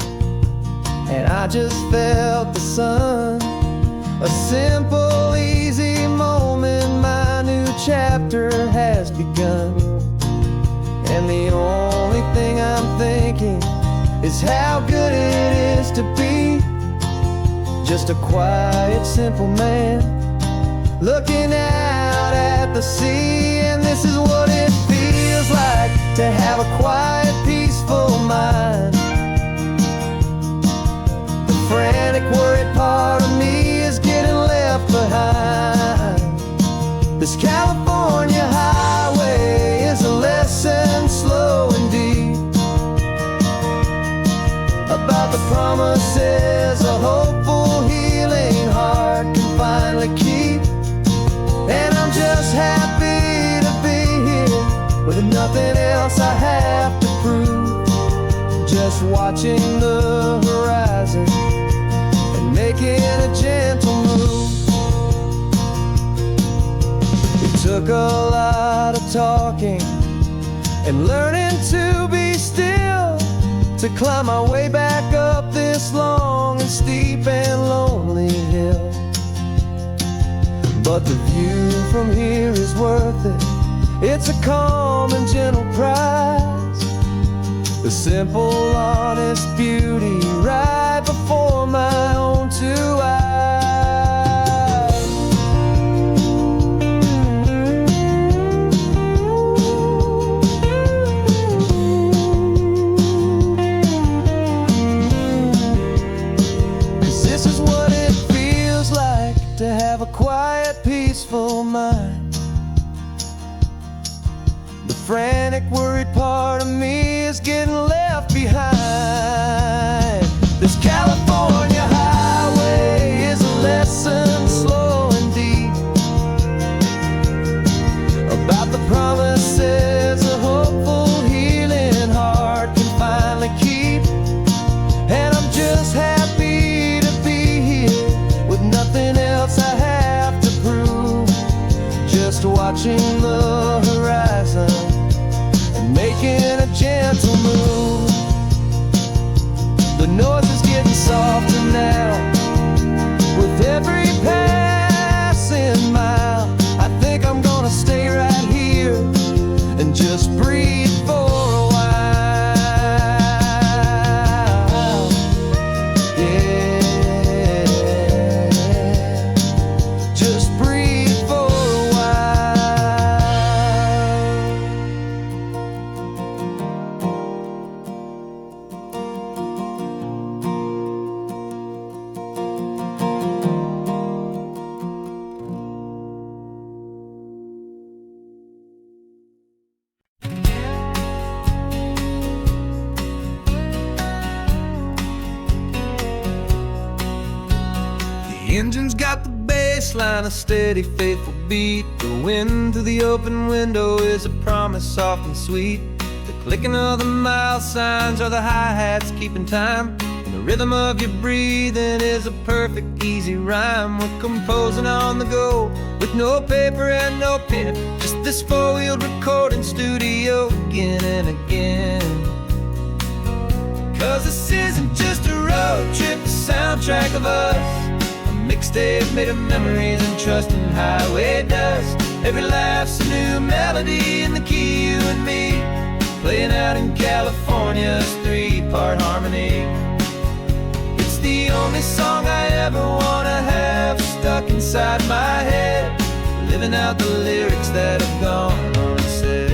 and I just felt the sun. A simple, easy moment, my new chapter has begun. And the only thing I'm thinking is how good it is to be just a quiet, simple man looking out at the sea. And this is what it feels like to have a quiet, peaceful mind. The frantic, worried part of me is getting left behind. This California highway is a lesson slow and deep about the promises a hopeful, healing heart can finally keep. And I'm just happy to be here with nothing else I have to prove, just watching the horizon and making a gentle move. It took a lot of talking and learning to be still, to climb my way back up this long and steep and lonely hill. But the view from here is worth it. It's a calm and gentle prize, the simple, honest beauty right before my own two eyes. 'Cause this is what it feels like to have a quiet, peaceful mind. The frantic, worried part of me is getting left behind. This California highway is a lesson slow and deep about the promises a hopeful, healing heart can finally keep. And I'm just happy to be here with nothing else I have to prove, just watching the horizon and making a gentle move. The noise is getting softer now with every passing mile. I think I'm gonna stay right here and just breathe for a while. Yeah, just breathe for a while. The engine's got the bass line, a steady, faithful beat. The wind through the open window is a promise, soft and sweet. The clicking of the mile signs are the hi-hats keeping time. And the rhythm of your breathing is a perfect, easy rhyme. We're composing on the go with no paper and no pen, just this four-wheeled recording studio again and again. 'Cause this isn't just a road trip, the soundtrack of us, a mixtape made of memories and trust in highway dust. Every laugh's a new melody in the key, you and me, playing out in California's three-part harmony. It's the only song I ever wanna have stuck inside my head, living out the lyrics that have gone unsaid.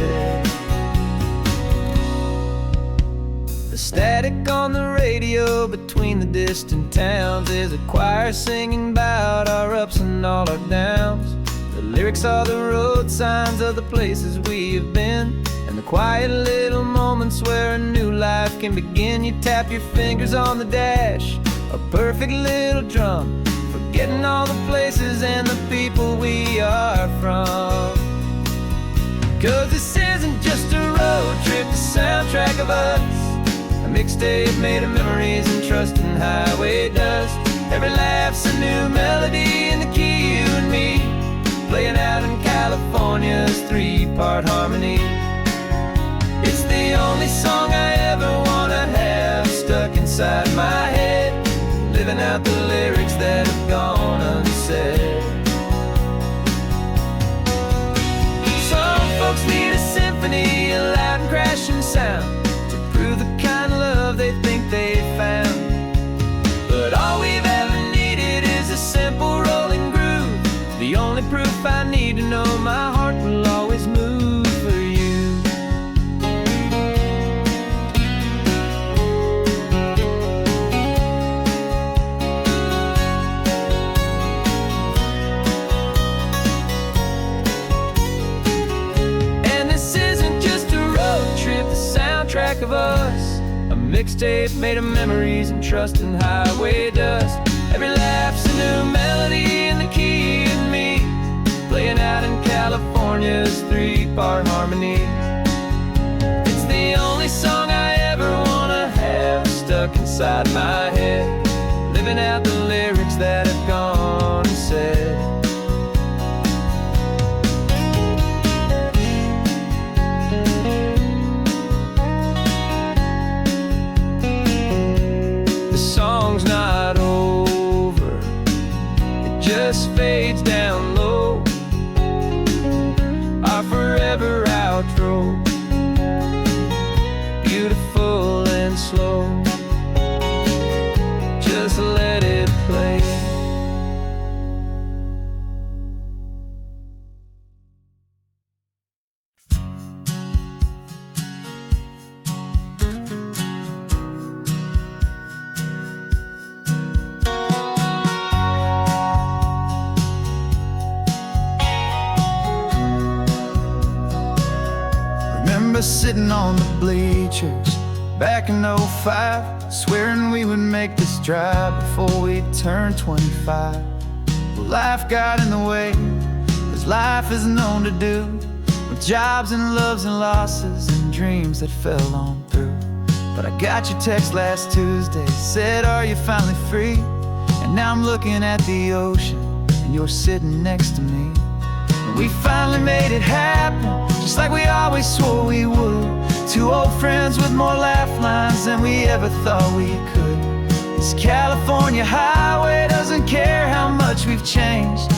The static on the radio between the distant towns is a choir singing about our ups and all our downs. The lyrics are the road signs of the places we have been, and the quiet little moments where a new life can begin. You tap your fingers on the dash, a perfect little drum, forgetting all the places and the people we are from. 'Cause this isn't just a road trip, the soundtrack of us, a mixtape made of memories and trust in highway dust. Every laugh's a new melody in the key, you and me, playing out in California's three-part harmony. It's the only song I ever wanna have stuck inside my head, living out the lyrics that have gone unsaid. Some folks need a symphony, a loud and crashing sound, to prove the kind of love they think they found. But all we've ever needed is a simple rolling groove, the only proof I need to know my heart will always move for you. And this isn't just a road trip, the soundtrack of us, a mixtape made of memories and trust in highway dust. Every laugh's a new melody in the key, you and me, playing out in California's three-part harmony. It's the only song I ever wanna have stuck inside my head, living out the lyrics that have gone unsaid. remember sitting on the bleachers back in '05, swearing we would make this drive before we turned 25. Well, life got in the way, as life is known to do, with jobs and loves and losses and dreams that fell on through. But I got your text last Tuesday, said, are you finally free? And now I'm looking at the ocean, and you're sitting next to me. And we finally made it happen, just like we always swore we would. Two old friends with more laugh lines than we ever thought we could. This California highway doesn't care how much we've changed.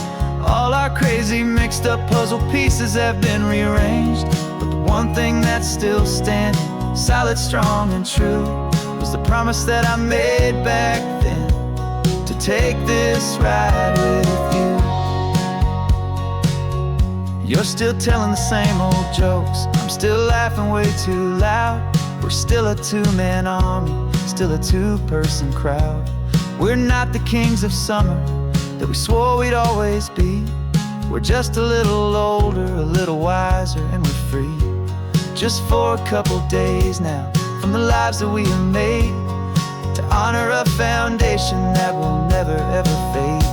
All our crazy mixed up puzzle pieces have been rearranged. But the one thing that's still standing, solid, strong, and true, was the promise that I made back then, to take this ride with you. You're still telling the same old jokes, I'm still laughing way too loud. We're still a two-man army, still a two-person crowd. We're not the kings of summer that we swore we'd always be. We're just a little older, a little wiser, and we're free. Just for a couple days now, from the lives that we have made, to honor a foundation that will never ever fade.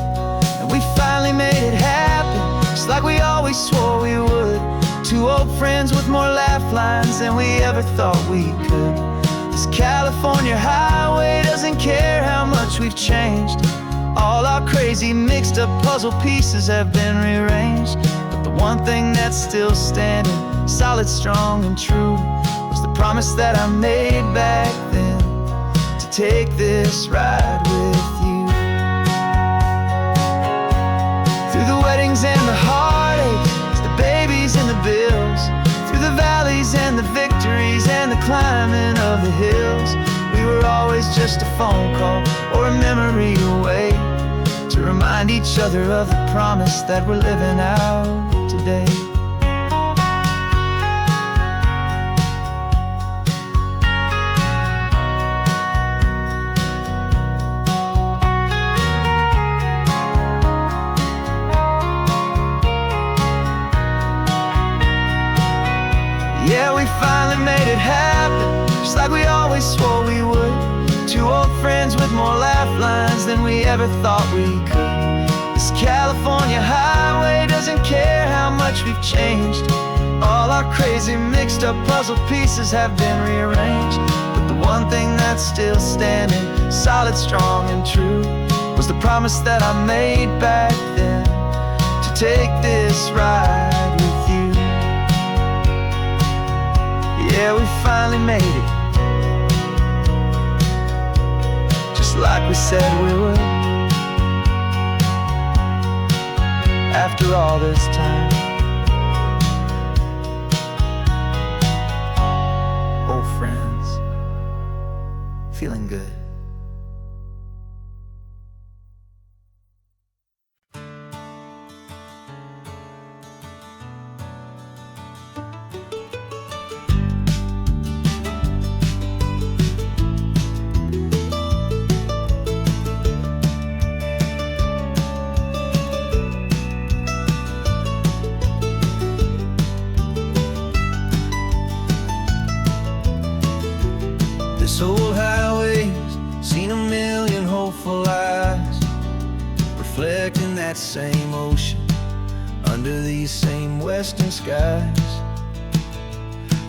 And we finally made it happen, just like we always swore we would. Two old friends with more laugh lines than we ever thought we could. This California highway doesn't care how much we've changed. All our crazy mixed up puzzle pieces have been rearranged. But the one thing that's still standing, solid, strong, and true, was the promise that I made back then, to take this ride with you. Through the weddings and the heartaches, the babies and the bills, through the valleys and the victories and the climbing of the hills, we were always just a phone call or a memory away, to remind each other of the promise that we're living out today. Yeah, we finally made it happen, just like we always swore we would. Two old friends with more laugh lines than we ever thought we could. This California highway doesn't care how much we've changed. All our crazy mixed up puzzle pieces have been rearranged. But the one thing that's still standing, solid, strong, and true, was the promise that I made back then, to take this ride with you. Yeah, we finally made it, just like we said we would. After all this time, old friends, feeling good. This old highway's seen a million hopeful eyes, reflecting that same ocean under these same western skies.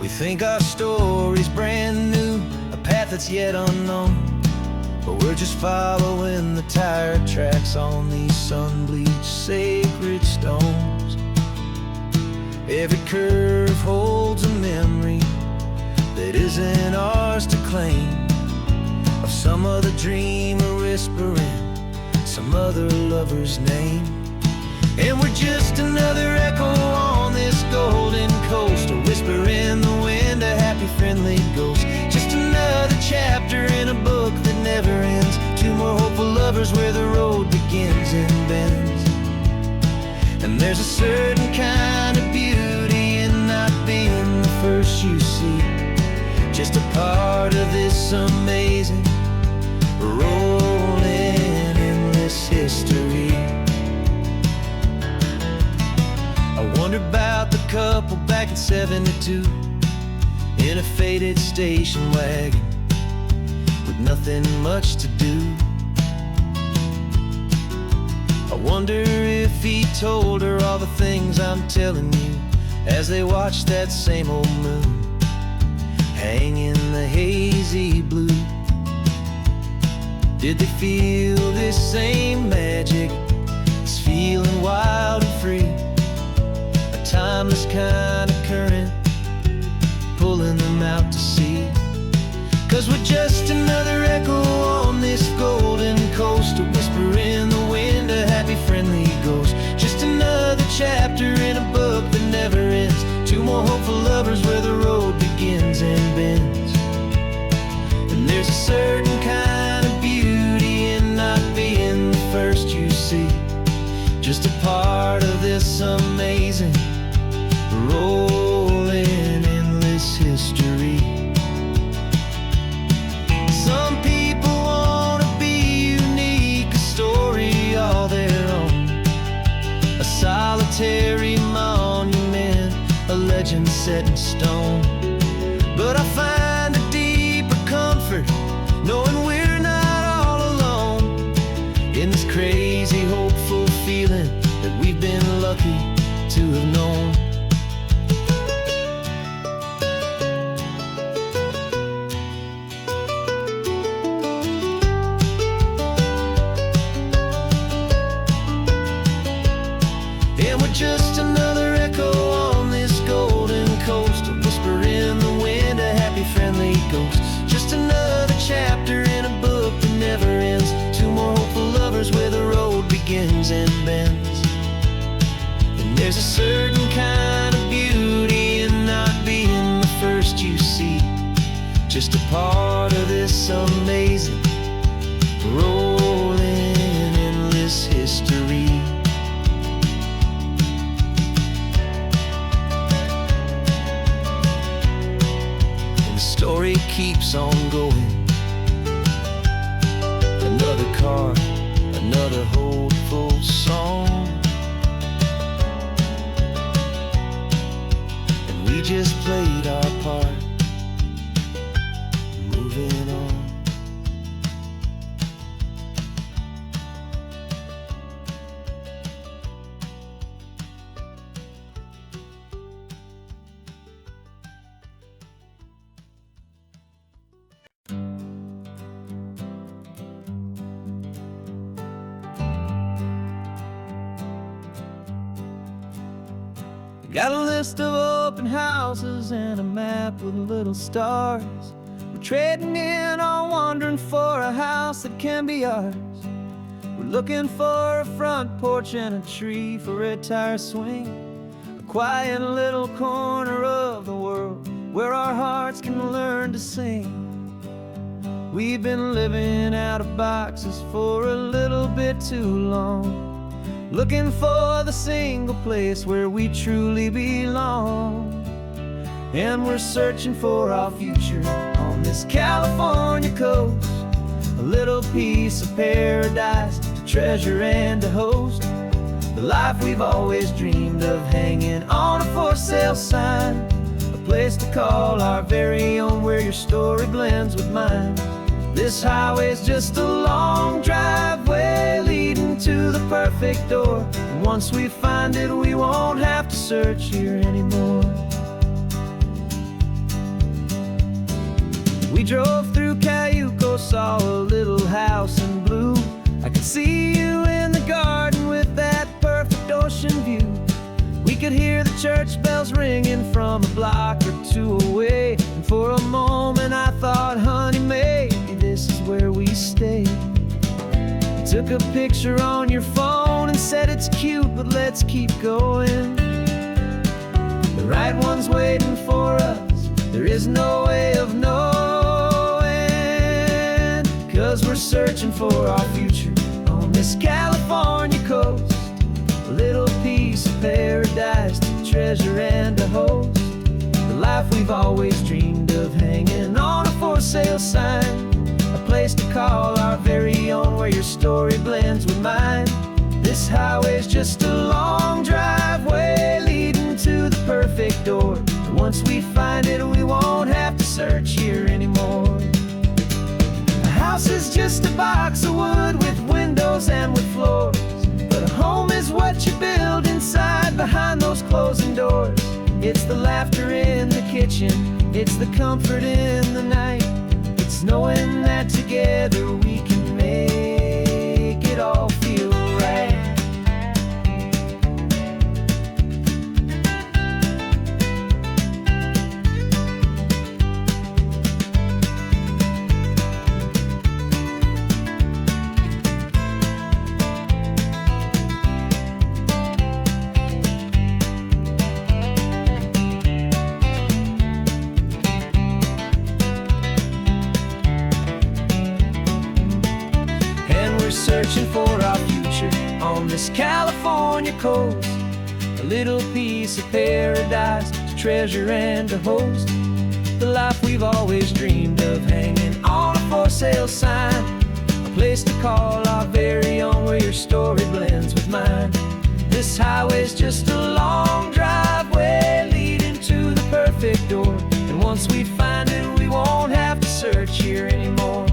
We think our story's brand new, a path that's yet unknown, but we're just following the tire tracks on these sun-bleached sacred stones. Every curve holds a memory that isn't ours to claim, of some other dreamer whispering some other lover's name. And we're just another echo on this golden coast, a whisper in the wind, a happy friendly ghost. Just another chapter in a book that never ends, two more hopeful lovers where the road begins and bends. And there's a certain kind of beauty in not being the first you see, just a part of this amazing, rolling, endless history. I wonder about the couple back in '72, in a faded station wagon with nothing much to do. I wonder if he told her all the things I'm telling you as they watched that same old moon hang in the hazy blue. Did they feel this same magic, this feeling wild and free, a timeless kind of current pulling them out to sea? 'Cause we're just another echo on this golden coast, a whisper in the wind, a happy friendly ghost. Just another chapter in a book that never ends, two more hopeful lovers where the road begins and bends. And there's a certain kind of beauty in not being the first you see, just a part of this amazing rolling endless history. Some people want to be unique, a story all their own, a solitary monument, a legend set in stone. But I find a deeper comfort knowing we're not all alone in this crazy, hopeful feeling that we've been lucky to have known. And we're just another echo on this golden coast, a whisper in the wind, a happy friendly ghost. Just another chapter in a book that never ends, two more hopeful lovers where the road begins and bends. And there's a certain kind of beauty in not being the first you see, just a part of this amazing rolling endless history. Story keeps on going. Another car, another hopeful song, and we just played our part, moving on. Got a list of open houses and a map with little stars. We're trading in on wandering for a house that can be ours. We're looking for a front porch and a tree for a tire swing, a quiet little corner of the world where our hearts can learn to sing. We've been living out of boxes for a little bit too long, looking for the single place where we truly belong. And we're searching for our future on this California coast, a little piece of paradise to treasure and to host, the life we've always dreamed of hanging on a for sale sign, a place to call our very own where your story blends with mine. This highway's just a long driveway leading to the perfect door, and once we find it we won't have to search here anymore. We drove through Cayuco, saw a little house in blue. I could see you in the garden with that perfect ocean view. We could hear the church bells ringing from a block or two away, and for a moment I thought, honey, maybe this is where we stay. Took a picture on your phone and said it's cute, but let's keep going. The right one's waiting for us, there is no way of knowing, 'cause we're searching for our future on this California coast, a little piece of paradise to treasure and to host, the life we've always dreamed of hanging on a for sale sign, a place to call our very own where your story blends with mine. This highway's just a long driveway leading to the perfect door, Once we find it, we won't have to search here anymore. A house is just a box of wood with windows and with floors, but a home is what you build inside behind those closing doors. It's the laughter in the kitchen, it's the comfort in the night, it's knowing that together we can make it all feel right. Searching for our future on this California coast, a little piece of paradise to treasure and to host, the life we've always dreamed of hanging on a for sale sign, a place to call our very own where your story blends with mine. This highway's just a long driveway leading to the perfect door, and once we find it, we won't have to search here anymore.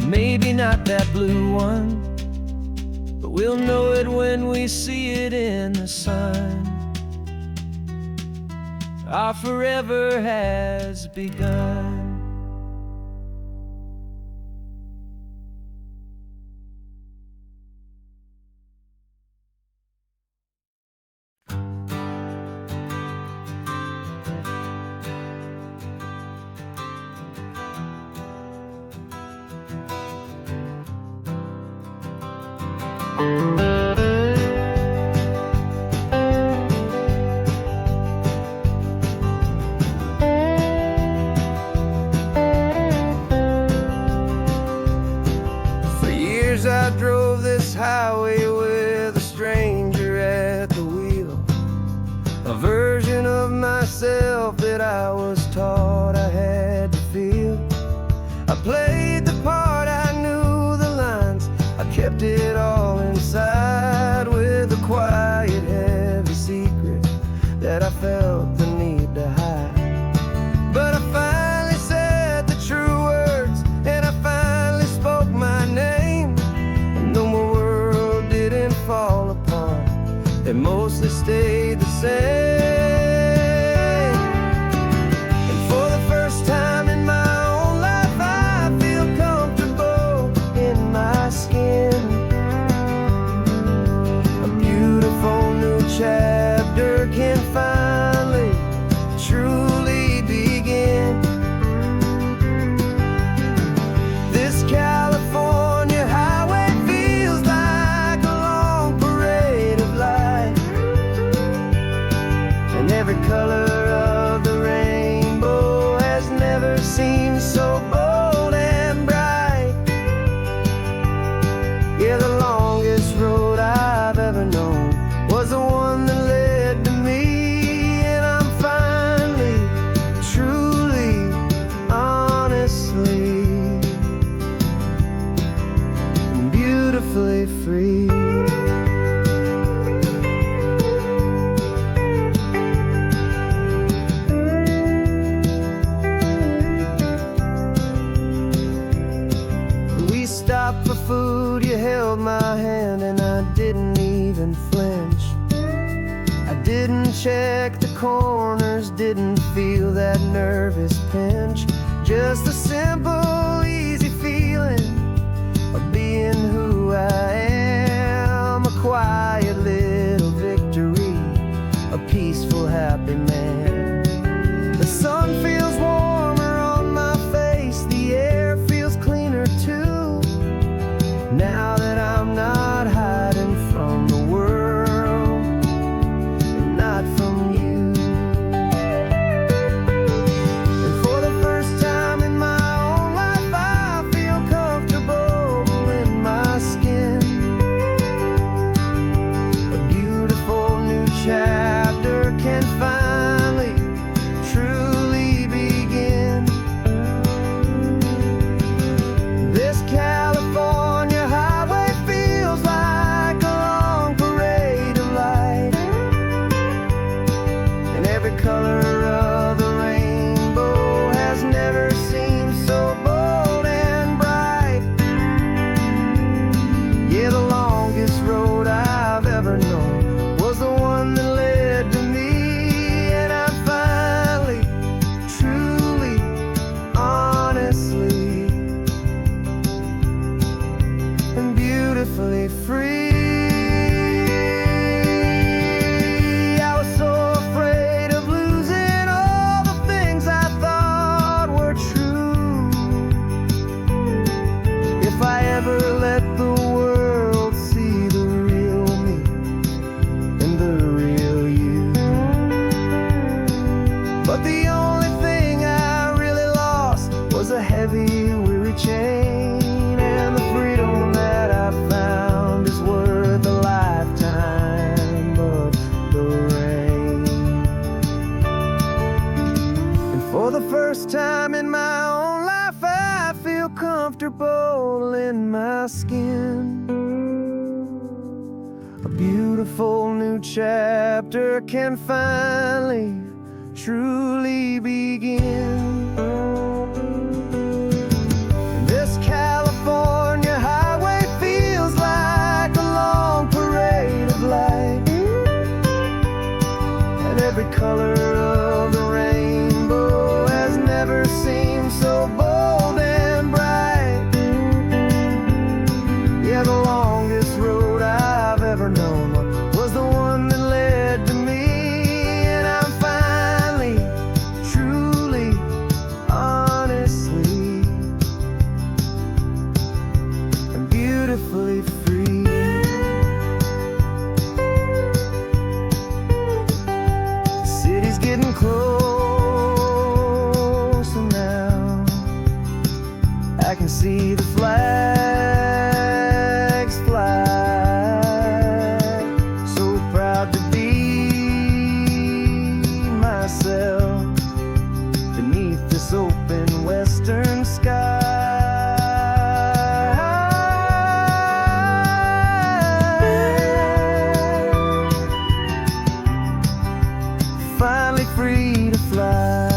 Maybe not that blue one, but we'll know it when we see it in the sun. Our forever has begun. For years I drove this highway with a stranger at the wheel, a version of myself that I was taught I had to feel. I played the part, I knew the lines, I kept it all inside with a quiet, heavy secret that I felt the need to hide. But I finally said the true words, and I finally spoke my name, and though my world didn't fall apart, it mostly stayed the same. And for the first time in my own life, I feel comfortable in my skin. A beautiful new chapter can finally truly begin. This California highway feels like a long parade of light, and every color of the rainbow has never seemed so bold and bright. Yeah, the longest road I've ever known was the one that led to me, and I'm finally, truly, honestly, beautifully free. We stopped for food, you held my hand, and I didn't even flinch. I didn't check the corners, didn't feel that nervous pinch. Just a simple, easy feeling of being who I am. A quiet little victory, a peaceful, happy man. The sun feels warmer on my face, the air feels cleaner too, now that I'm not hiding from the world and not from you. And for the first time in my own life, I feel comfortable in my skin. A beautiful new chapter can finally truly begin. color of the rainbow has never seemed so bold and bright. Yeah, the longest road I've ever known was the one that led to me, and I'm finally, truly, honestly, and beautifully free. If I ever let the world see the real me and the real you. But the only thing I really lost was a heavy, weary chain, and the freedom that I found is worth a lifetime of the rain. And for the first time in my own life, I feel comfortable in my skin. A beautiful new chapter can finally, truly begin. This California highway feels like a long parade of light, and every color of the rainbow has never seemed so bold and bright. Yeah, the longest road I've ever known was the one that led to me, and I'm finally, truly, honestly, and beautifully free. The city's getting closer now. I can see the flags fly. So proud to be myself beneath this open western sky. Finally free to fly.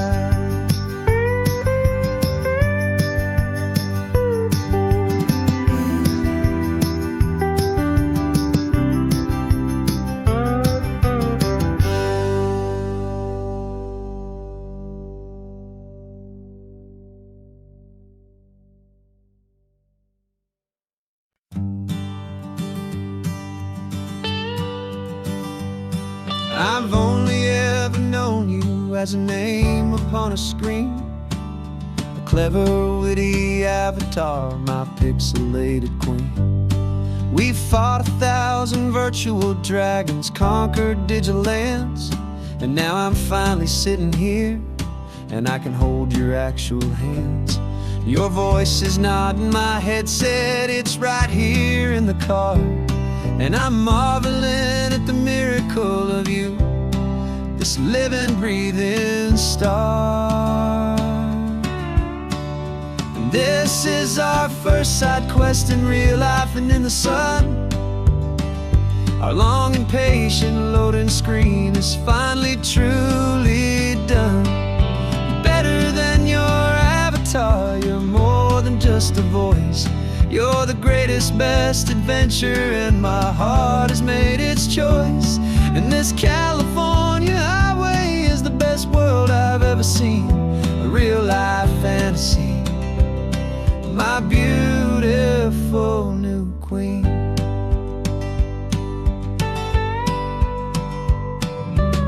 I've only ever known you as a name upon a screen, a clever, witty avatar, my pixelated queen. We've fought 1,000 virtual dragons, conquered digital lands, and now I'm finally sitting here, and I can hold your actual hands. Your voice is not in my headset, it's right here in the car, and I'm marveling at the miracle of you, this living, breathing star. And this is our first side quest in real life and in the sun. Our long and patient loading screen is finally, truly done. Better than your avatar, you're more than just a voice. You're the greatest, best adventure, and my heart has made its choice. And this California highway is the best world I've ever seen, a real-life fantasy, my beautiful new queen.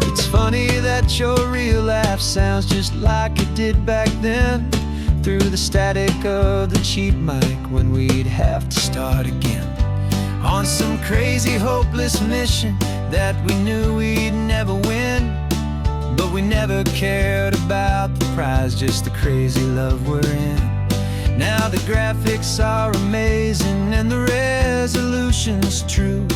It's funny that your real life sounds just like it did back then, through the static of the cheap mic when we'd have to start again, on some crazy, hopeless mission that we knew we'd never win. But we never cared about the prize, just the crazy love we're in. Now the graphics are amazing and the resolution's true,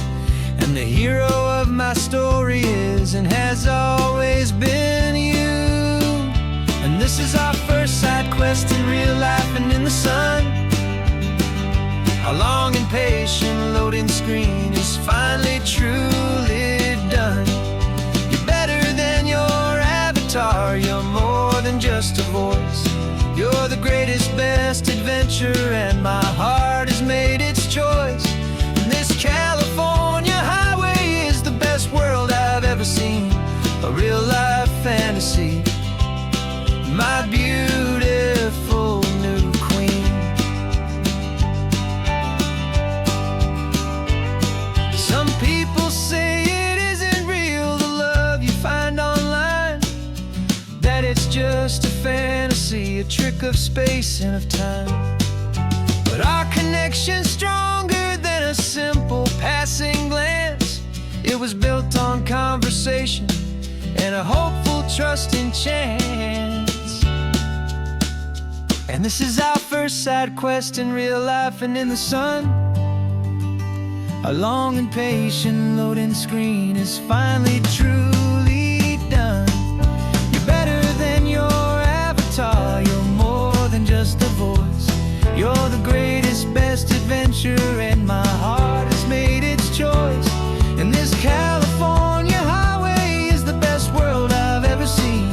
and the hero of my story is and has always been you. And this is our first side quest in real life and in the sun. Our long and patient loading screen is finally, truly done. You're better than your avatar. You're more than just a voice. You're the greatest, best adventure, and my heart has made its choice. And this California highway is the best world I've ever seen, a real life fantasy, my beautiful new queen. Some people say it isn't real, the love you find online, that it's just a fantasy, a trick of space and of time. But our connection's stronger than a simple passing glance. It was built on conversation and a hopeful, trusting chance. And this is our first side quest in real life and in the sun. Our long and patient loading screen is finally truly done. You're better than your avatar. You're more than just a voice. You're the greatest, best adventure, and my heart has made its choice. And this California highway is the best world I've ever seen,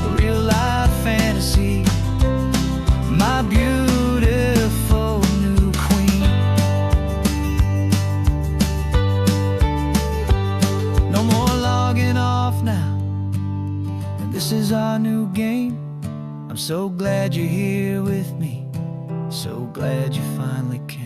a real life fantasy, my beautiful new queen. No more logging off now, and this is our new game. I'm so glad you're here with me, so glad you finally came.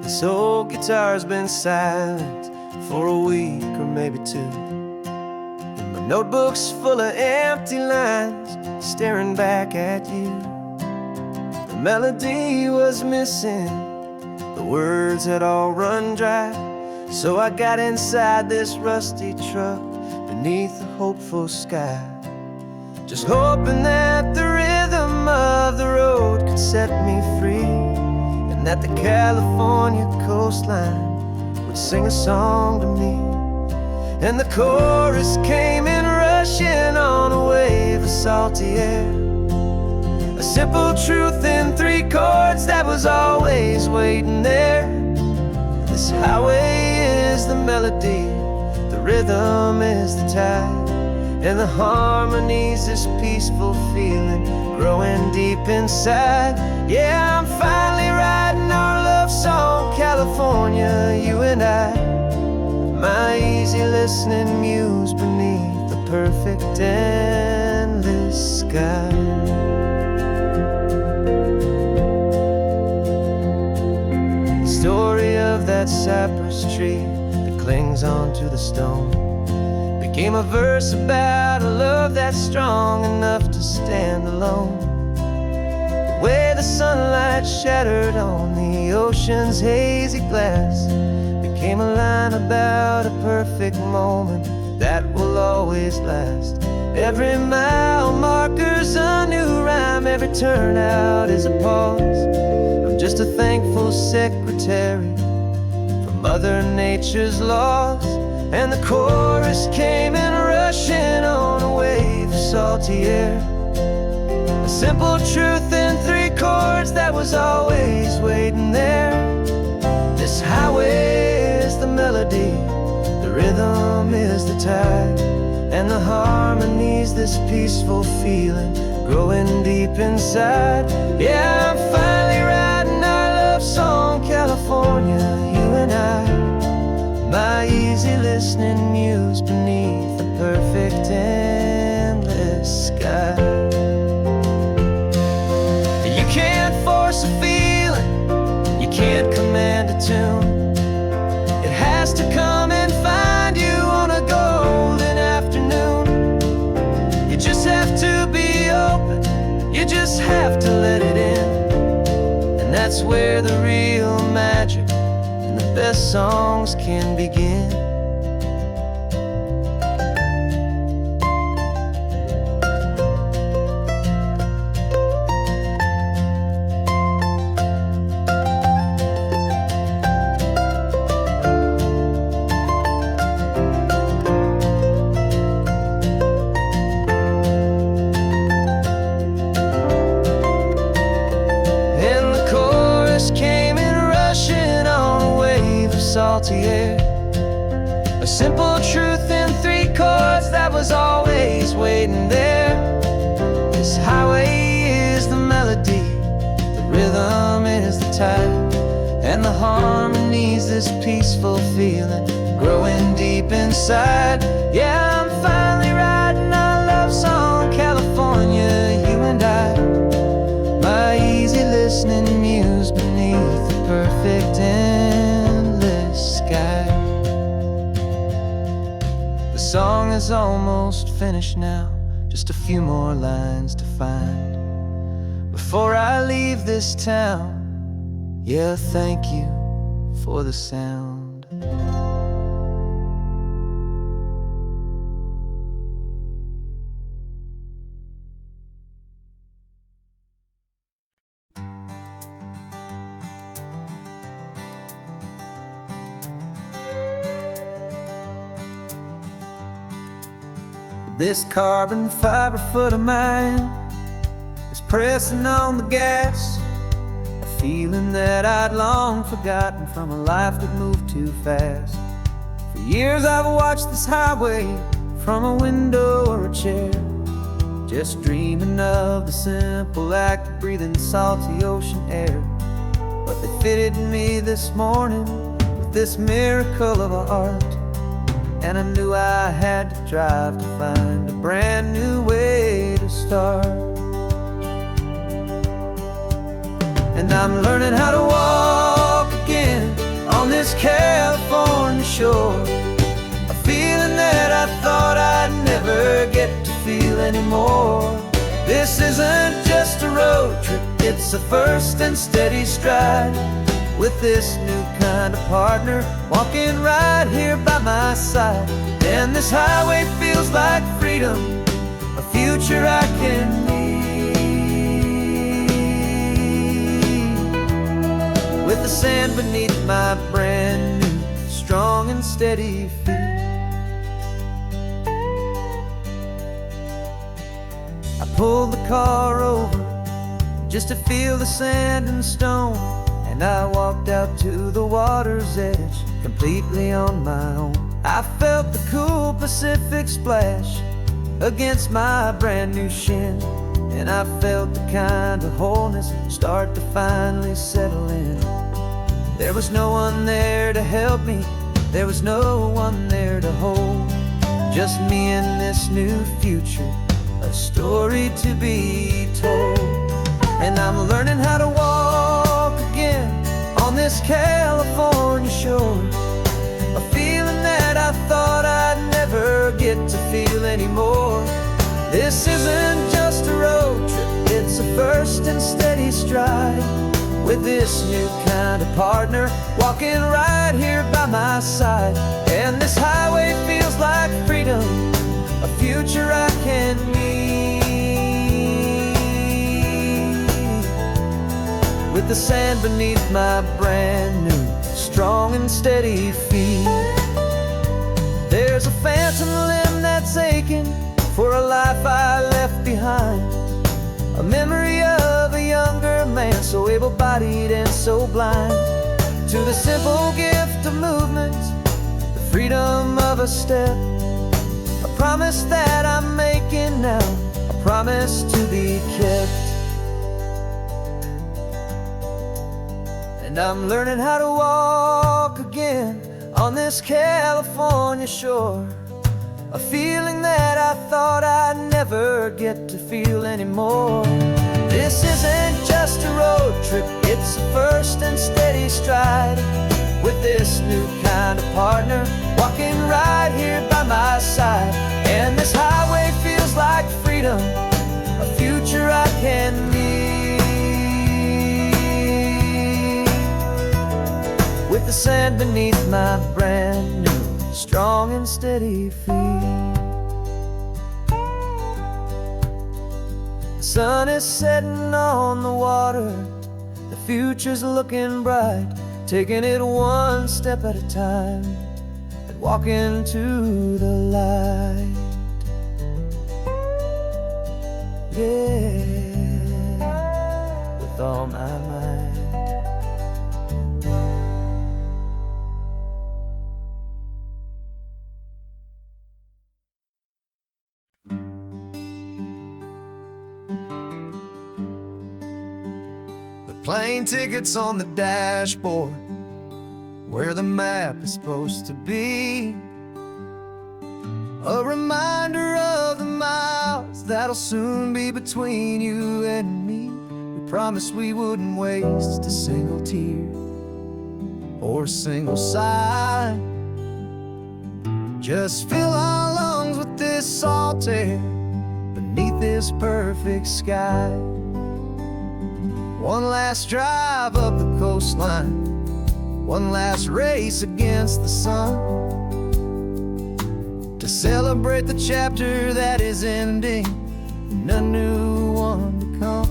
This old guitar's been silent for a week or maybe two, and my notebook's full of empty lines staring back at you. The melody was missing, the words had all run dry, so I got inside this rusty truck beneath a hopeful sky, just hoping that the rhythm of the road could set me free, and that the California coastline would sing a song to me. And the chorus came in rushing on a wave of salty air, a simple truth in 3 chords that was always waiting there. This highway is the melody, the rhythm is the tide, and the harmony's this peaceful feeling growing deep inside. Yeah, I'm finally writing our love song, California, you and I, my easy listening muse beneath the perfect endless sky. The story of that cypress tree that clings onto the stone became a verse about a love that's strong enough to stand alone. The way the sunlight shattered on the ocean's hazy glass became a line about a perfect moment that will always last. Every mile marker's a new rhyme, every turnout is a pause. I'm just a thankful secretary for Mother Nature's laws. And the chorus came in rushing on a wave of salty air, a simple truth in 3 chords that was always waiting there. This highway is the melody, the rhythm is the tide, and the harmony's this peaceful feeling growing deep inside. Yeah, I'm finally writing our love song, California, you and I, my easy listening muse beneath the perfect endless sky. You can't force a feeling, you can't command a tune. It has to come and find you on a golden afternoon. You just have to be open, you just have to let it in, and that's where the real magic and the best songs can begin. salty air. A simple truth in 3 chords that was always waiting there. This highway is the melody, the rhythm is the tide, and the harmony's this peaceful feeling growing deep inside. Yeah, I'm finally writing our love song, California, you and I. My easy listening muse beneath the perfect endless sky. The song is almost finished now, just a few more lines to find before I leave this town. Yeah, thank you for the sound. This carbon fiber foot of mine is pressing on the gas, a feeling that I'd long forgotten from a life that moved too fast. For years I've watched this highway from a window or a chair, just dreaming of the simple act of breathing salty ocean air. But they fitted me this morning with this miracle of art, and I knew I had to drive to find a brand new way to start. And I'm learning how to walk again on this California shore, a feeling that I thought I'd never get to feel anymore. This isn't just a road trip, it's a first and steady stride, with this new kind of partner walking right here by my side. And this highway feels like freedom, a future I can need, with the sand beneath my brand new strong and steady feet. I pulled the car over just to feel the sand and stone, and I walked out to the water's edge completely on my own. I felt the cool Pacific splash against my brand new shin, and I felt the kind of wholeness start to finally settle in. There was no one there to help me, there was no one there to hold, just me and this new future, a story to be told. And I'm learning how to walk again on this California shore, a feeling that I thought I'd never get to feel anymore. This isn't just a road trip, it's a first and steady stride, with this new kind of partner walking right here by my side. And this highway feels like freedom, a future I can need, with the sand beneath my brand new strong and steady feet. There's a phantom limb that's aching for a life I left behind, a memory of a younger man so able-bodied and so blind, to the simple gift of movement, the freedom of a step, a promise that I'm making now, a promise to be kept. And I'm learning how to walk again on this California shore, a feeling that I thought I'd never get to feel anymore. This isn't just a road trip, it's a first and steady stride, with this new kind of partner walking right here by my side. And this highway feels like freedom, a future I can need, with the sand beneath my brand new strong and steady feet. The sun is setting on the water, the future's looking bright, taking it one step at a time and walking to the light. Yeah, with all my might. plane tickets on the dashboard, where the map is supposed to be. A reminder of the miles that'll soon be between you and me. We promised we wouldn't waste a single tear or a single sigh. Just fill our lungs with this salt air beneath this perfect sky. One last drive up the coastline, one last race against the sun, to celebrate the chapter that is ending and a new one to come.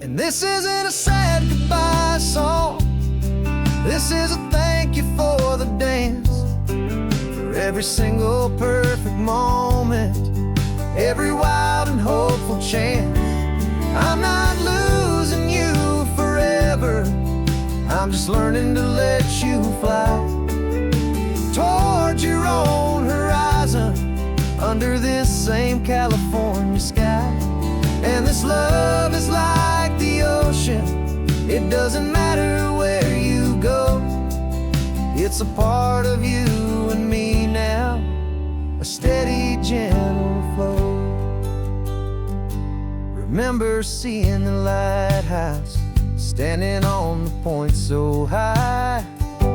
And this isn't a sad goodbye song, this is a thank you for the dance, for every single perfect moment, every wild and hopeful chance. I'm not losing you forever, I'm just learning to let you fly towards your own horizon, under this same California sky. And this love is like the ocean, it doesn't matter where you go, it's a part of you and me now, a steady, gentle flow. Remember seeing the lighthouse, standing on the point so high, a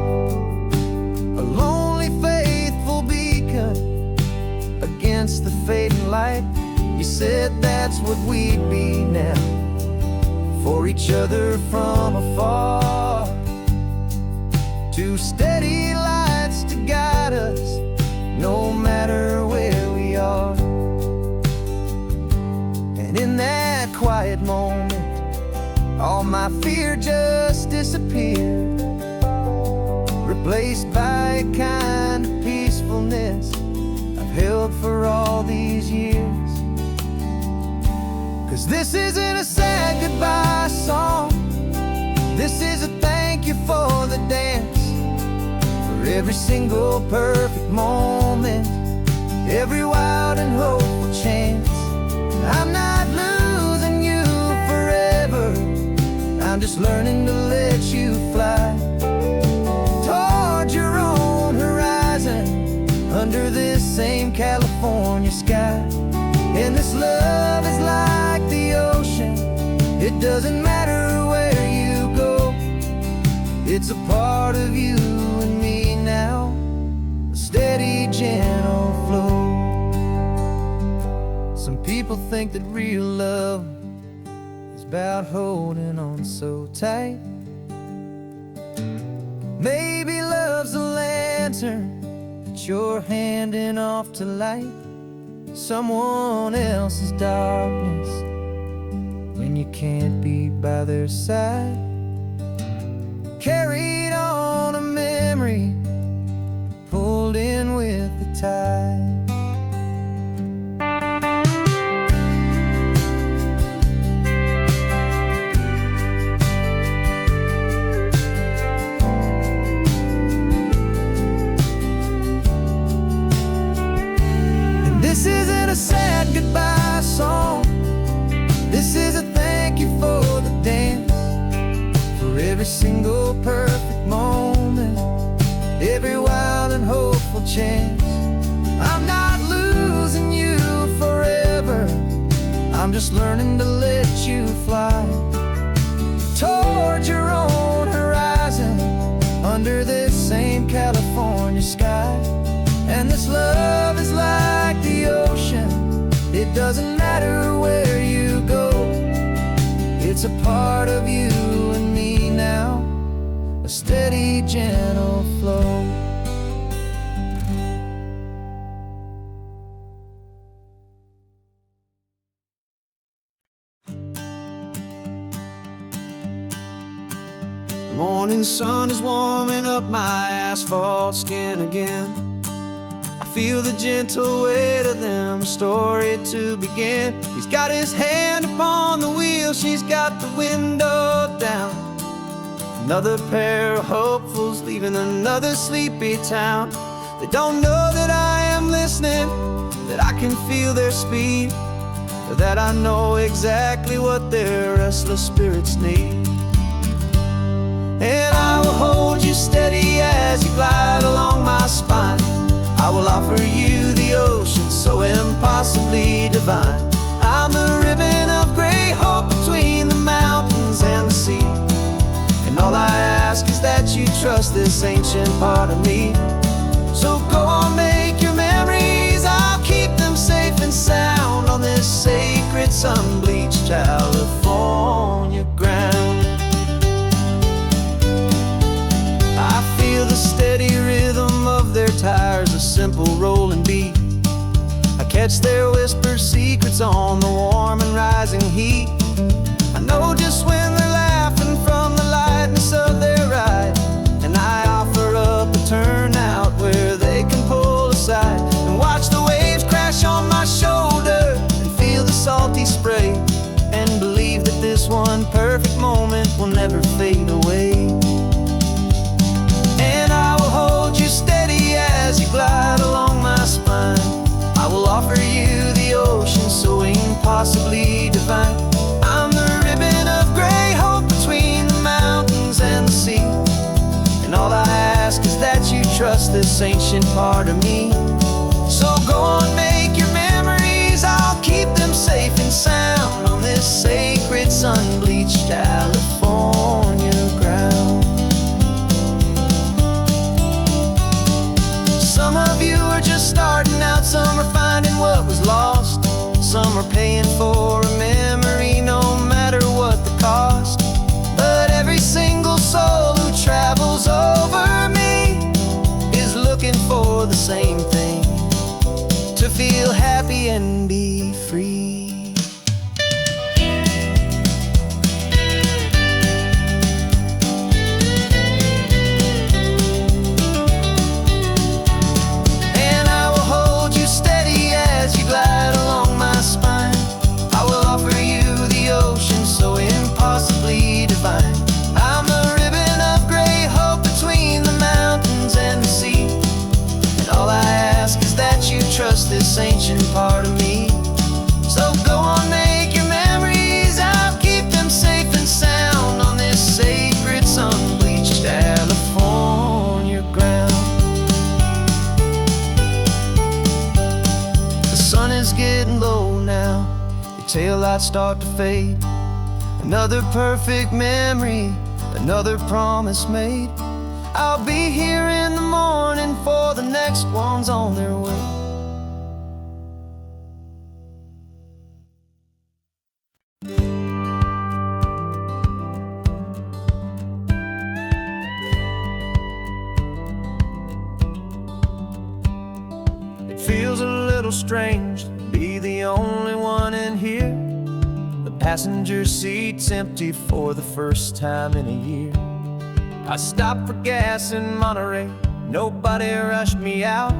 lonely, faithful beacon against the fading light. You said that's what we'd be now, for each other from afar. Two steady lights to guide us, no matter where we are. And in that quiet moment, all my fear just disappeared, replaced by a kind of peacefulness I've held for all these years. 'Cause this isn't a sad goodbye song, this is a thank you for the dance, for every single perfect moment, every wild and hopeful chance. I'm not losing you forever, I'm just learning to let you fly towards your own horizon, under this same California sky. And this love is like the ocean, it doesn't matter where you go, it's a part of you and me now, a steady, gentle flow. Some people think that real love is about holding on so tight. Maybe love's a lantern that you're handing off to light someone else's darkness when you can't be by their side. Carried on a memory, pulled in with the tide. This isn't a sad goodbye song, this is a thank you for the dance, for every single perfect moment, every wild and hopeful chance. I'm not losing you forever, I'm just learning to let you fly towards your own horizon, under this same California sky. And this love is like the ocean, it doesn't matter where you go, it's a part of you and me now, a steady, gentle flow. The morning sun is warming up my asphalt skin again. Feel the gentle weight of them, a story to begin. He's got his hand upon the wheel, she's got the window down. Another pair of hopefuls leaving another sleepy town. They don't know that I am listening, that I can feel their speed. that I know exactly what their restless spirits need. And I will hold you steady as you glide along my spine. I will offer you the ocean so impossibly divine. I'm the ribbon of gray hope between the mountains and the sea. And all I ask is that you trust this ancient part of me. So go on, make your memories, I'll keep them safe and sound on this sacred sun-bleached California ground. I feel the steady rhythm of their tires, a simple rolling beat. I catch their whispered secrets on the warm and rising heat. I know just when they're laughing from the lightness of their ride, and I offer up a turnout where they can pull aside and watch the waves crash on my shoulder and feel the salty spray, and believe that this one perfect moment will never fade away. And I will hold you steady as you glide along my spine. I will offer you the ocean so impossibly divine. I'm the ribbon of gray hope between the mountains and the sea. And all I ask is that you trust this ancient part of me. So go on, make your memories, I'll keep them safe and sound on this sacred sun-bleached California ground. Some of you are just starting out, some are finding what was lost, some are paying for a memory no matter what the cost. But every single soul who travels over me is looking for the same thing, to feel happy and be free. Glide along my spine. I will offer you the ocean so impossibly divine. I'm the ribbon of gray hope between the mountains and the sea. And all I ask is that you trust this ancient part of me. So go on, make your memories, I'll keep them safe and sound on this sacred sun-bleached California ground. Sun is getting low now, your taillights start to fade. Another perfect memory, another promise made. I'll be here in the morning for the next ones on their way. It feels a little strange to be the only one in here. The passenger seat's empty for the first time in a year. I stopped for gas in Monterey, nobody rushed me out.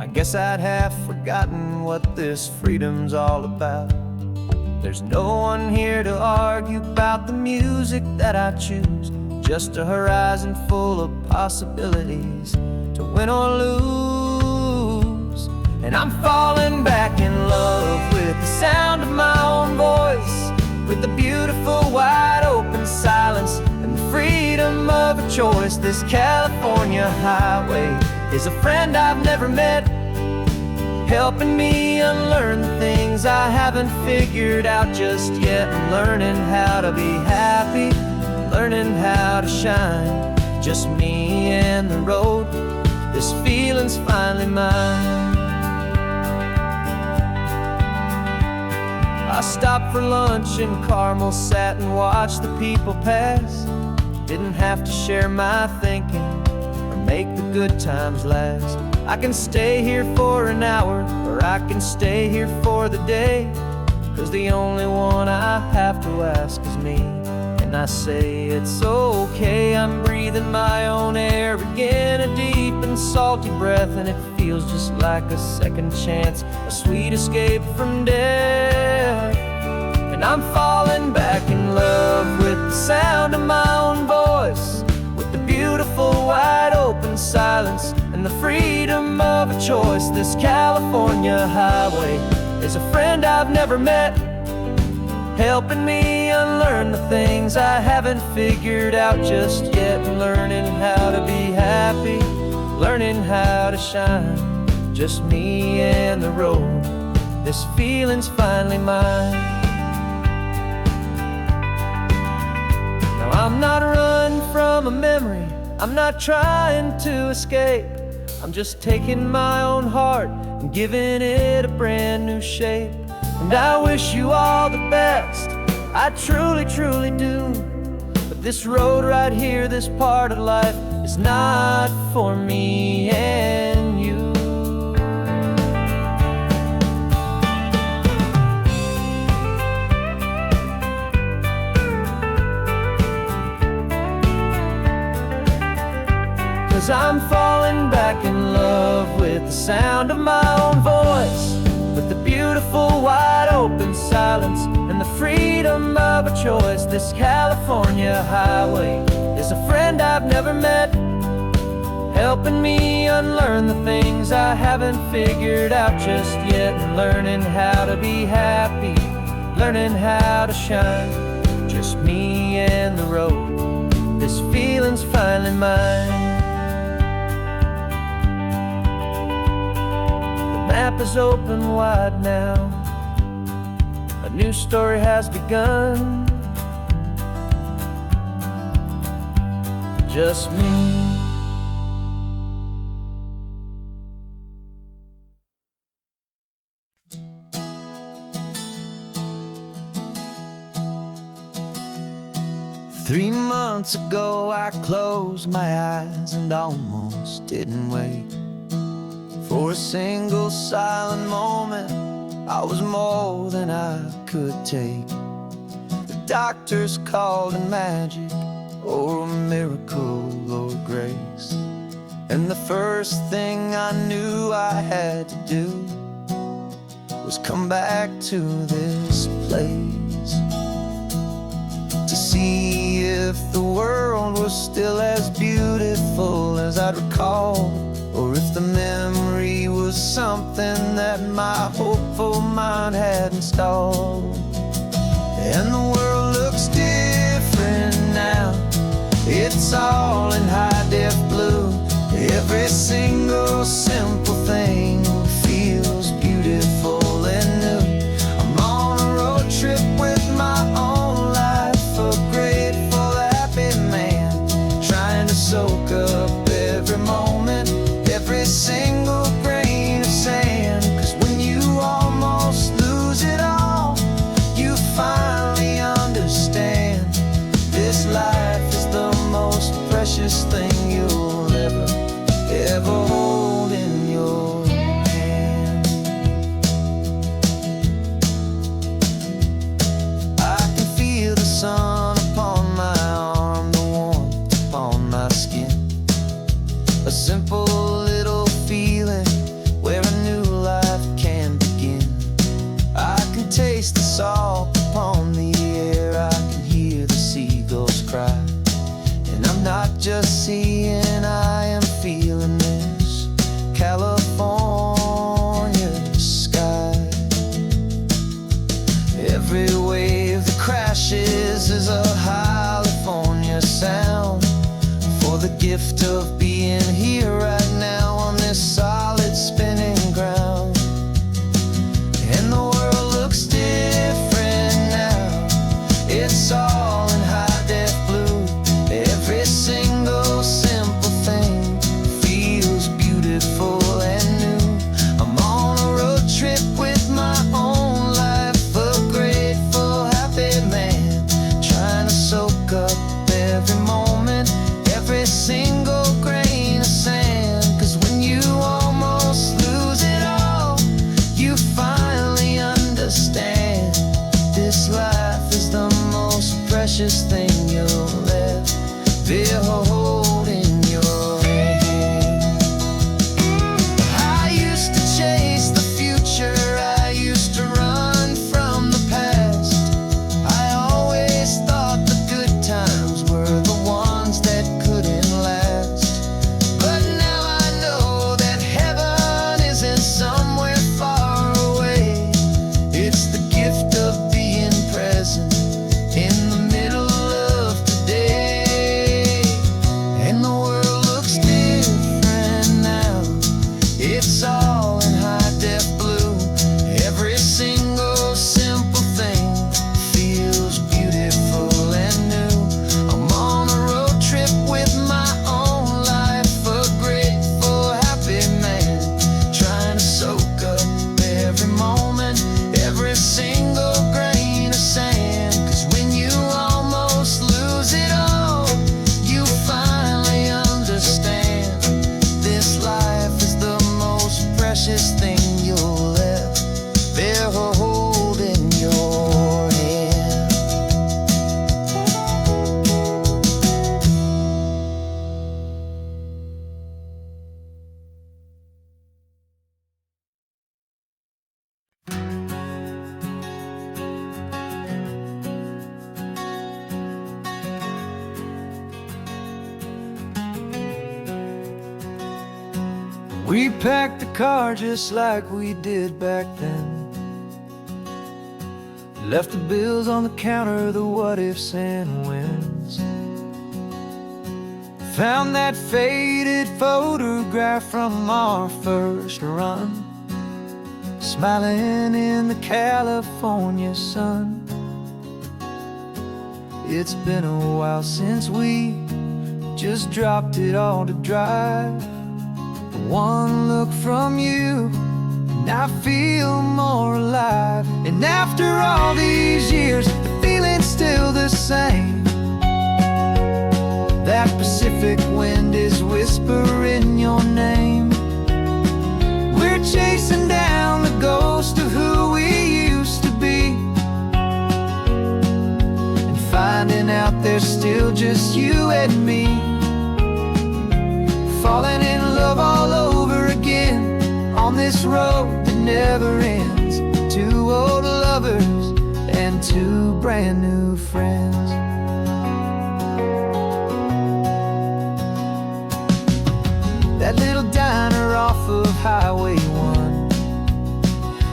I guess I'd have forgotten what this freedom's all about. There's no one here to argue about the music that I choose, just a horizon full of possibilities to win or lose. And I'm falling back in love with the sound of my own voice, with the beautiful wide open silence and the freedom of a choice. This California highway is a friend I've never met, helping me unlearn the things I haven't figured out just yet, and learning how to be happy, learning how to shine. Just me and the road, this feeling's finally mine. I stopped for lunch in Carmel, sat and watched the people pass. Didn't have to share my thinking or make the good times last. I can stay here for an hour, or I can stay here for the day, 'cause the only one I have to ask is me. And I say it's okay, I'm breathing my own air again, a deep and salty breath, and it feels just like a second chance, a sweet escape from death. And I'm falling back in love with the sound of my own voice, with the beautiful wide open silence and the freedom of a choice. This California highway is a friend I've never met, helping me unlearn the things I haven't figured out just yet. Learning how to be happy, learning how to shine, just me and the road, this feeling's finally mine. Now I'm not running from a memory, I'm not trying to escape, I'm just taking my own heart and giving it a brand new shape. And I wish you all the best, I truly, truly do. But this road right here, this part of life, is not for me and you. Cause I'm falling back in love with the sound of my own voice, with the beautiful wide open silence and the freedom of a choice. This California highway is a friend I've never met, helping me unlearn the things I haven't figured out just yet. And learning how to be happy, learning how to shine, just me and the road, this feeling's finally mine. The map is open wide now, a new story has begun, just me. Three months ago I closed my eyes and almost didn't wake. For a single silent moment, I was more than I could take. The doctors called it magic, or a miracle, or grace. And the first thing I knew I had to do was come back to this place, to see if the world was still as beautiful as I'd recall, or if the memory was something that my hopeful mind had installed. And the world looks different now, it's all in high-def blue. Every single simple thing feels beautiful and new. I'm on a road trip with my own life, a grateful, happy man, trying to soak up every moment, every single grain of sand. Cause when you almost lose it all, you finally understand this life is the most precious thing you'll ever hold in your hand. I can feel the sun upon my arm, the warmth upon my skin, a simple little feeling where a new life can begin. I can taste the salt upon the air, I can hear the seagulls cry. And I'm not just seeing, I am feeling this California sky. Every wave that crashes is a California sound, for the gift of being here right now on this solid spinning ground. And the world looks different now, it's all in high-def blue. Every single simple thing feels beautiful and new. I'm on a road trip with my own life, a grateful, happy man, trying to soak up every moment, every single precious thing you'll ever hold in your hand. We packed the car just like we did back then. Left the bills on the counter, the what ifs and whens. Found that faded photograph from our first run, smiling in the California sun. It's been a while since we just dropped it all to dry. One look from you and I feel more alive. And after all these years, the feeling's still the same. That Pacific wind is whispering your name. We're chasing down the ghost of who we used to be, and finding out there's still just you and me. Falling in love all over again on this road that never ends. Two old lovers and two brand new friends. That little diner off of Highway 1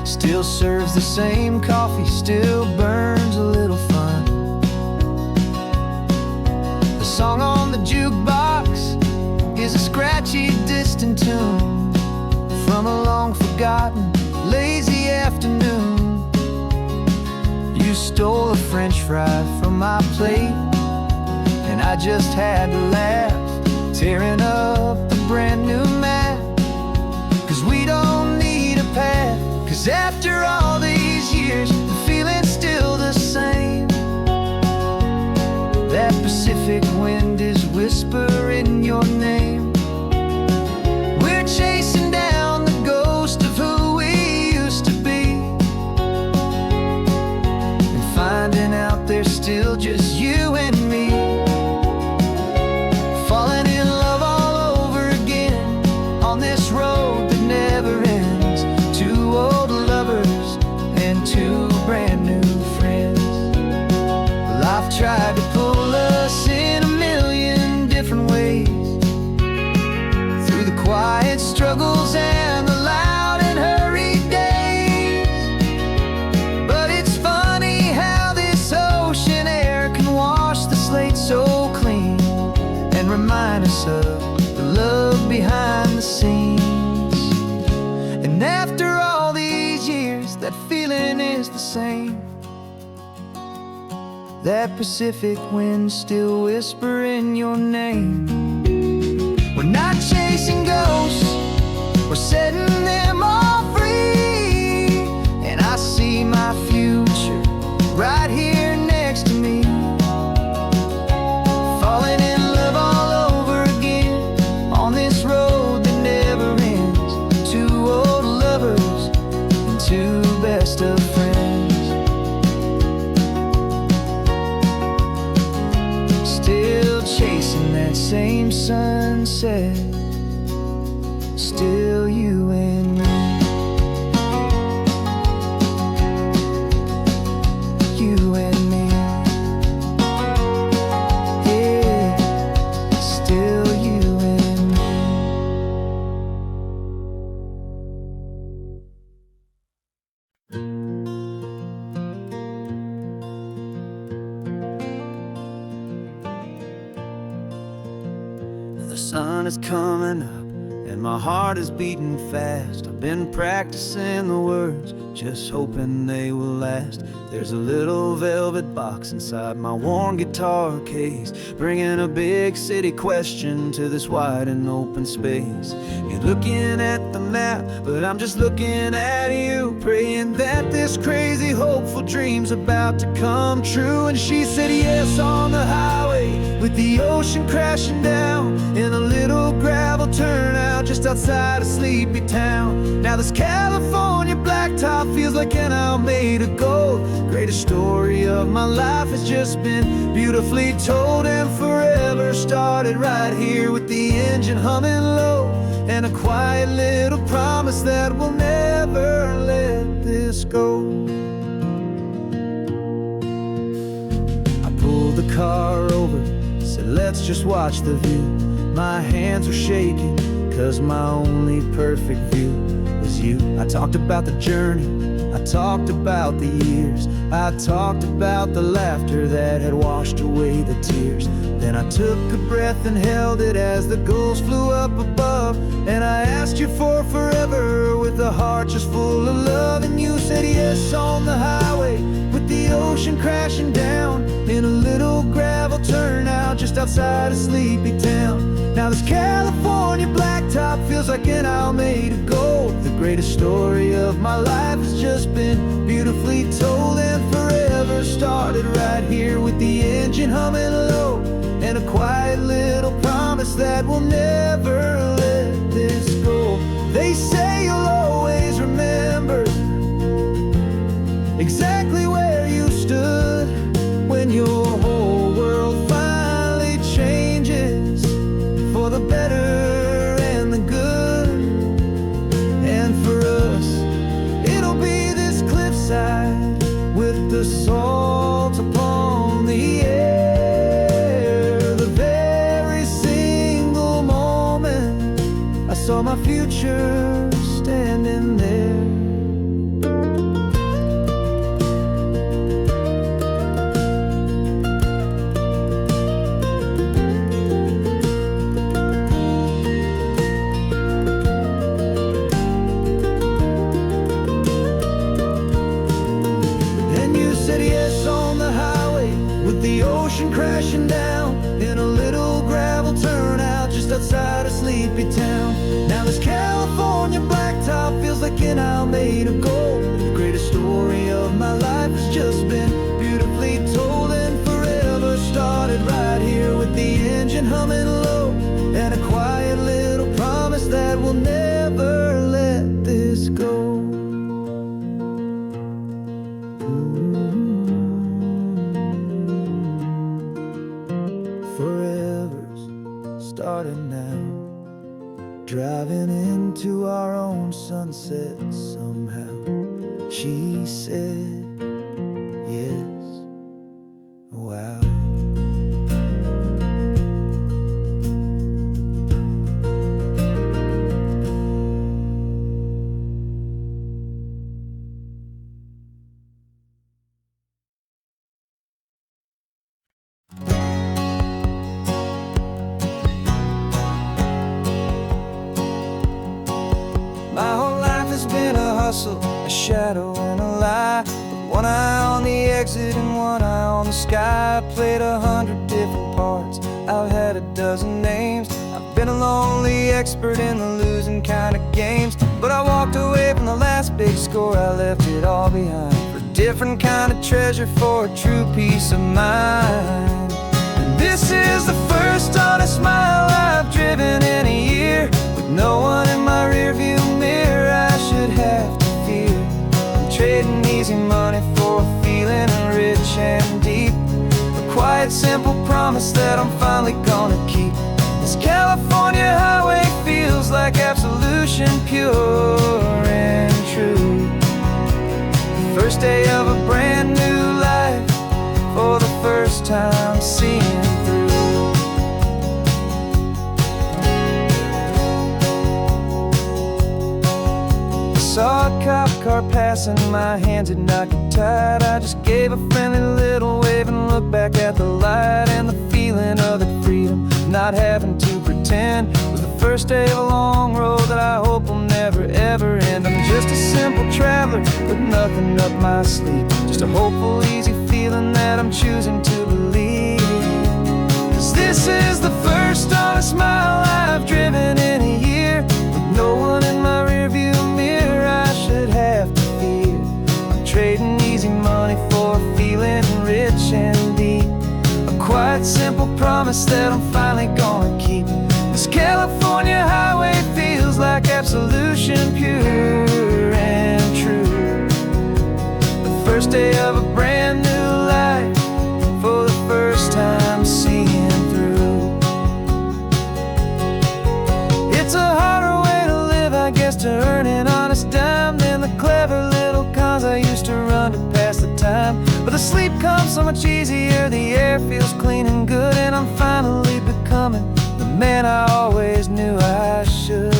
still serves the same coffee, still burns a little fun. The song on the jukebox is a scratchy, distant tune from a long-forgotten, lazy afternoon. You stole a French fry from my plate, and I just had to laugh, tearing up a brand new map. 'Cause we don't need a path, 'cause after all these years, the feeling's still the same. That Pacific wind is whispering your name. We're chasing down the ghost of who we used to be, and finding out there's still just you and me. Falling in love all over again on this road that never ends. Two old lovers and two brand new friends. Life tried to pull us in a million different ways, through the quiet struggles and the loud and hurried days. But it's funny how this ocean air can wash the slate so clean, and remind us of the love behind the scenes. And after all these years, that feeling is the same. That Pacific wind still whispering your name. We're not chasing ghosts, we're setting them all free. And I see my future right here next to me. Falling in love all over again on this road that never ends. Two old lovers and two best of friends. Still chasing that same sunset, still you and me. You and me. Yeah, still you and me. The sun is coming up and my heart is beating fast. I've been practicing the words, just hoping they will last. There's a little velvet box inside my worn guitar case, bringing a big city question to this wide and open space. You're looking at the map, but I'm just looking at you, praying that this crazy hopeful dream's about to come true. And she said yes on the highway, with the ocean crashing down in a little gravel turnout. out just outside a sleepy town. Now this California blacktop feels like an owl made of gold. Greatest story of my life has just been beautifully told, and forever started right here with the engine humming low, and a quiet little promise that we'll never let this go. I pulled the car over, said let's just watch the view. My hands were shaking, cause my only perfect view was you. I talked about the journey, I talked about the years, I talked about the laughter that had washed away the tears. Then I took a breath and held it as the gulls flew up above, and I asked you for forever with a heart just full of love. And you said yes on the highway with the ocean crashing down in a little gravel turnout just outside a sleepy town. Now this California blacktop feels like an owl made of gold. The greatest story of my life has just been beautifully told, and forever started right here with the engine humming low, and a quiet little promise that we'll never let this go. They say you'll always remember exactly where you stood when your whole world finally changes for the better and the good. And for us, it'll be this cliffside with the salt upon the air. The very single moment I saw my future standing there. Crashing down in a little gravel turnout just outside a sleepy town. Now this California blacktop feels like an owl made of gold. The greatest story of my life has just been beautifully told, and forever started right here with the engine humming low, and a quiet little promise that we'll never let this go. Starting now, driving into our own sunset somehow. She said yes, wow. My whole life has been a hustle, a shadow and a lie, with one eye on the exit and one eye on the sky. I played 100 different parts, I've had a dozen names. I've been a lonely expert in the losing kind of games, but I walked away from the last big score, I left it all behind for a different kind of treasure, for a true peace of mind. And this is the first honest smile I've driven in a year, with no one in my rearview mirror I should have to fear. I'm trading easy money for a feeling rich and deep, a quiet simple promise that I'm finally gonna keep. This California highway feels like absolution, pure and true. The first day of a brand new life, for the first time seeing through. Saw a cop car passing, my hands had not got tied. I just gave a friendly little wave and looked back at the light, and the feeling of the freedom, not having to pretend, was the first day of a long road that I hope will never ever end. I'm just a simple traveler with nothing up my sleeve, just a hopeful easy feeling that I'm choosing to believe. 'Cause this is the first honest mile I've driven in a year, with no one in my rearview mirror I should have to fear. I'm trading easy money for a feeling rich and deep, a quiet simple promise that I'm finally gonna keep. This California highway feels and pure and true. The first day of a brand new life, for the first time seeing through. It's a harder way to live, I guess, to earn an honest dime than the clever little cons I used to run to pass the time. But the sleep comes so much easier, the air feels clean and good, and I'm finally becoming the man I always knew I should.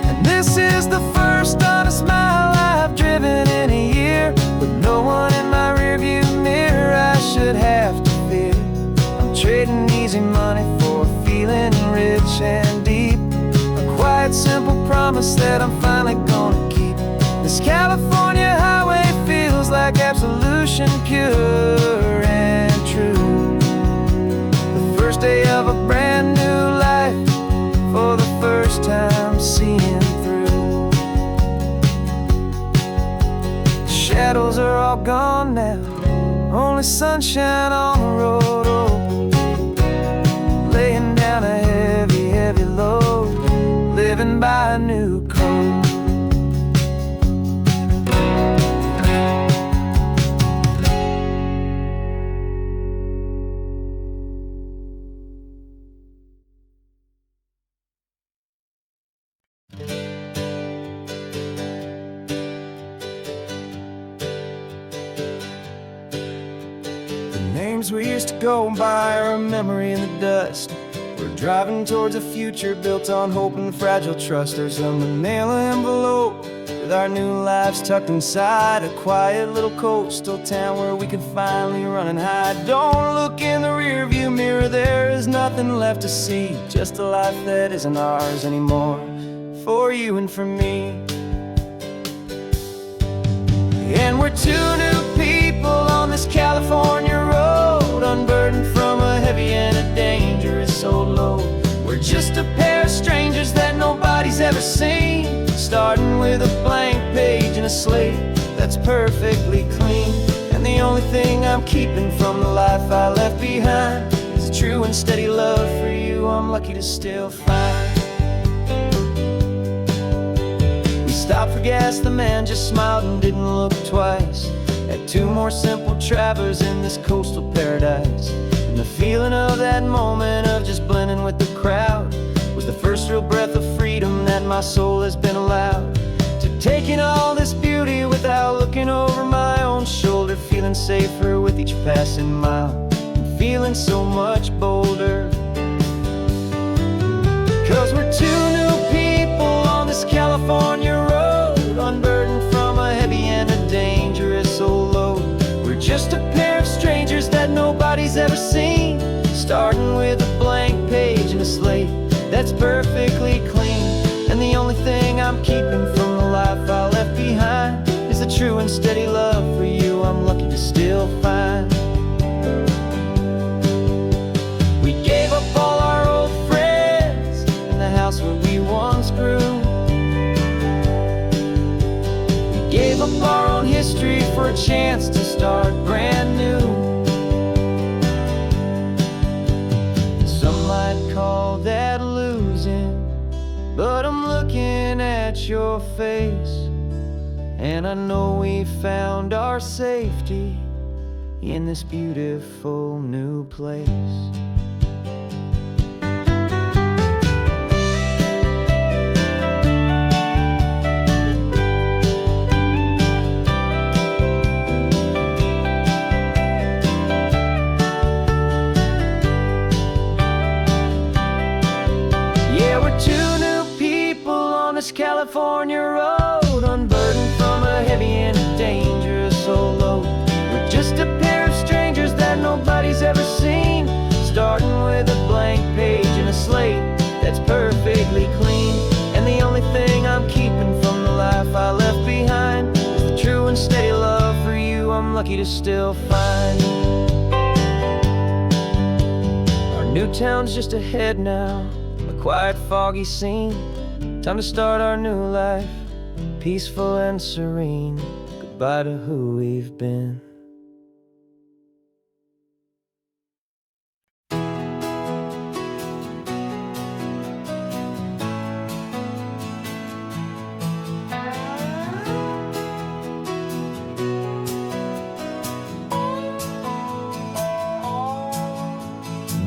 And this is the first honest mile I've driven in a year, with no one in my rearview mirror I should have to fear. I'm trading easy money for feeling rich and deep, a quiet, simple promise that I'm finally gonna keep. This California highway feels like absolution, pure and true. The first day of a brand new life, for the first time seeing through. The shadows are all gone now, only sunshine on the road. Oh, laying down a heavy, heavy load, living by a new code. Names we used to go by are a memory in the dust. We're driving towards a future built on hope and fragile trust. There's a manila envelope with our new lives tucked inside, a quiet little coastal town where we can finally run and hide. Don't look in the rearview mirror, there is nothing left to see, just a life that isn't ours anymore, for you and for me. And we're two new people on this California road, unburdened from a heavy and a dangerous old load. We're just a pair of strangers that nobody's ever seen, starting with a blank page and a slate that's perfectly clean. And the only thing I'm keeping from the life I left behind is a true and steady love for you I'm lucky to still find. Stopped for gas, the man just smiled and didn't look twice. Had two more simple travelers in this coastal paradise. And the feeling of that moment of just blending with the crowd was the first real breath of freedom that my soul has been allowed to take in all this beauty without looking over my own shoulder, feeling safer with each passing mile and feeling so much bolder. 'Cause we're two new people on this California road, unburdened from a heavy and a dangerous old load. We're just a pair of strangers that nobody's ever seen, starting with a blank page and a slate that's perfectly clean. And the only thing I'm keeping from the life I left behind is the true and steady love for you I'm lucky to still find. We gave up all our old friends in the house where we once grew. Gave up our own history for a chance to start brand new. Some might call that losing, but I'm looking at your face, and I know we found our safety in this beautiful new place. This California road, unburdened from a heavy and a dangerous old load. We're just a pair of strangers that nobody's ever seen, starting with a blank page and a slate that's perfectly clean. And the only thing I'm keeping from the life I left behind is the true and steady love for you I'm lucky to still find. Our new town's just ahead now, a quiet, foggy scene. Time to start our new life, peaceful and serene. Goodbye to who we've been.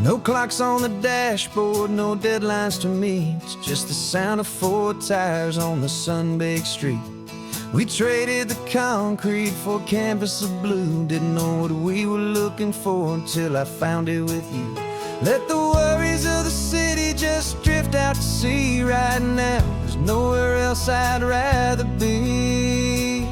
No clocks on the dashboard, no deadlines to meet. It's just the sound of 4 tires on the sun-baked street. We traded the concrete for a canvas of blue. Didn't know what we were looking for until I found it with you. Let the worries of the city just drift out to sea right now. There's nowhere else I'd rather be.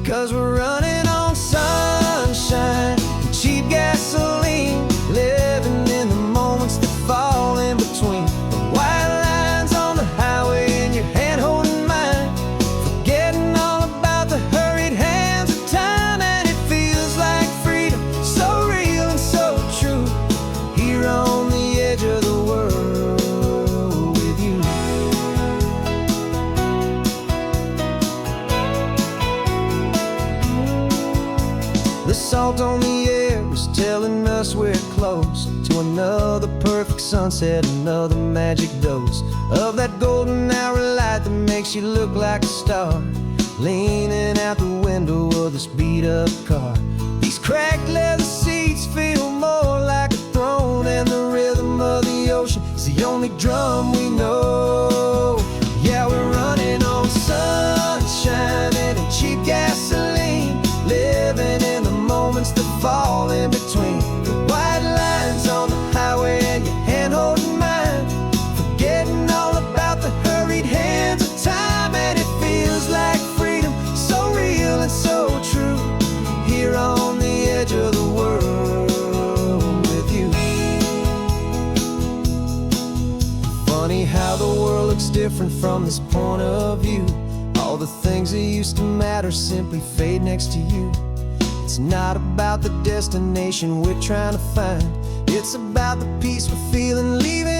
'Cause we're running on sunshine and cheap gasoline, living in the moments that fall in between. The white lines on the highway and your hand holding mine, forgetting all about the hurried hands of time. And it feels like freedom, so real and so true, here on the edge of the world with you. The salt on the air is telling us we're close to another perfect sunset, another magic dose of that golden hour light that makes you look like a star, leaning out the window of this beat-up car. These cracked leather seats feel more like a throne, and the rhythm of the ocean is the only drum we know. Yeah, we're running on sunshine and cheap gasoline, living in the moments that fall in between. The white lines on the highway and your hand holding mine, forgetting all about the hurried hands of time. And it feels like freedom, so real and so true, here on the edge of the world with you. Funny how the world looks different from this point of view. All the things that used to matter simply fade next to you. It's not about the destination we're trying to find, it's about the peace we're feeling leaving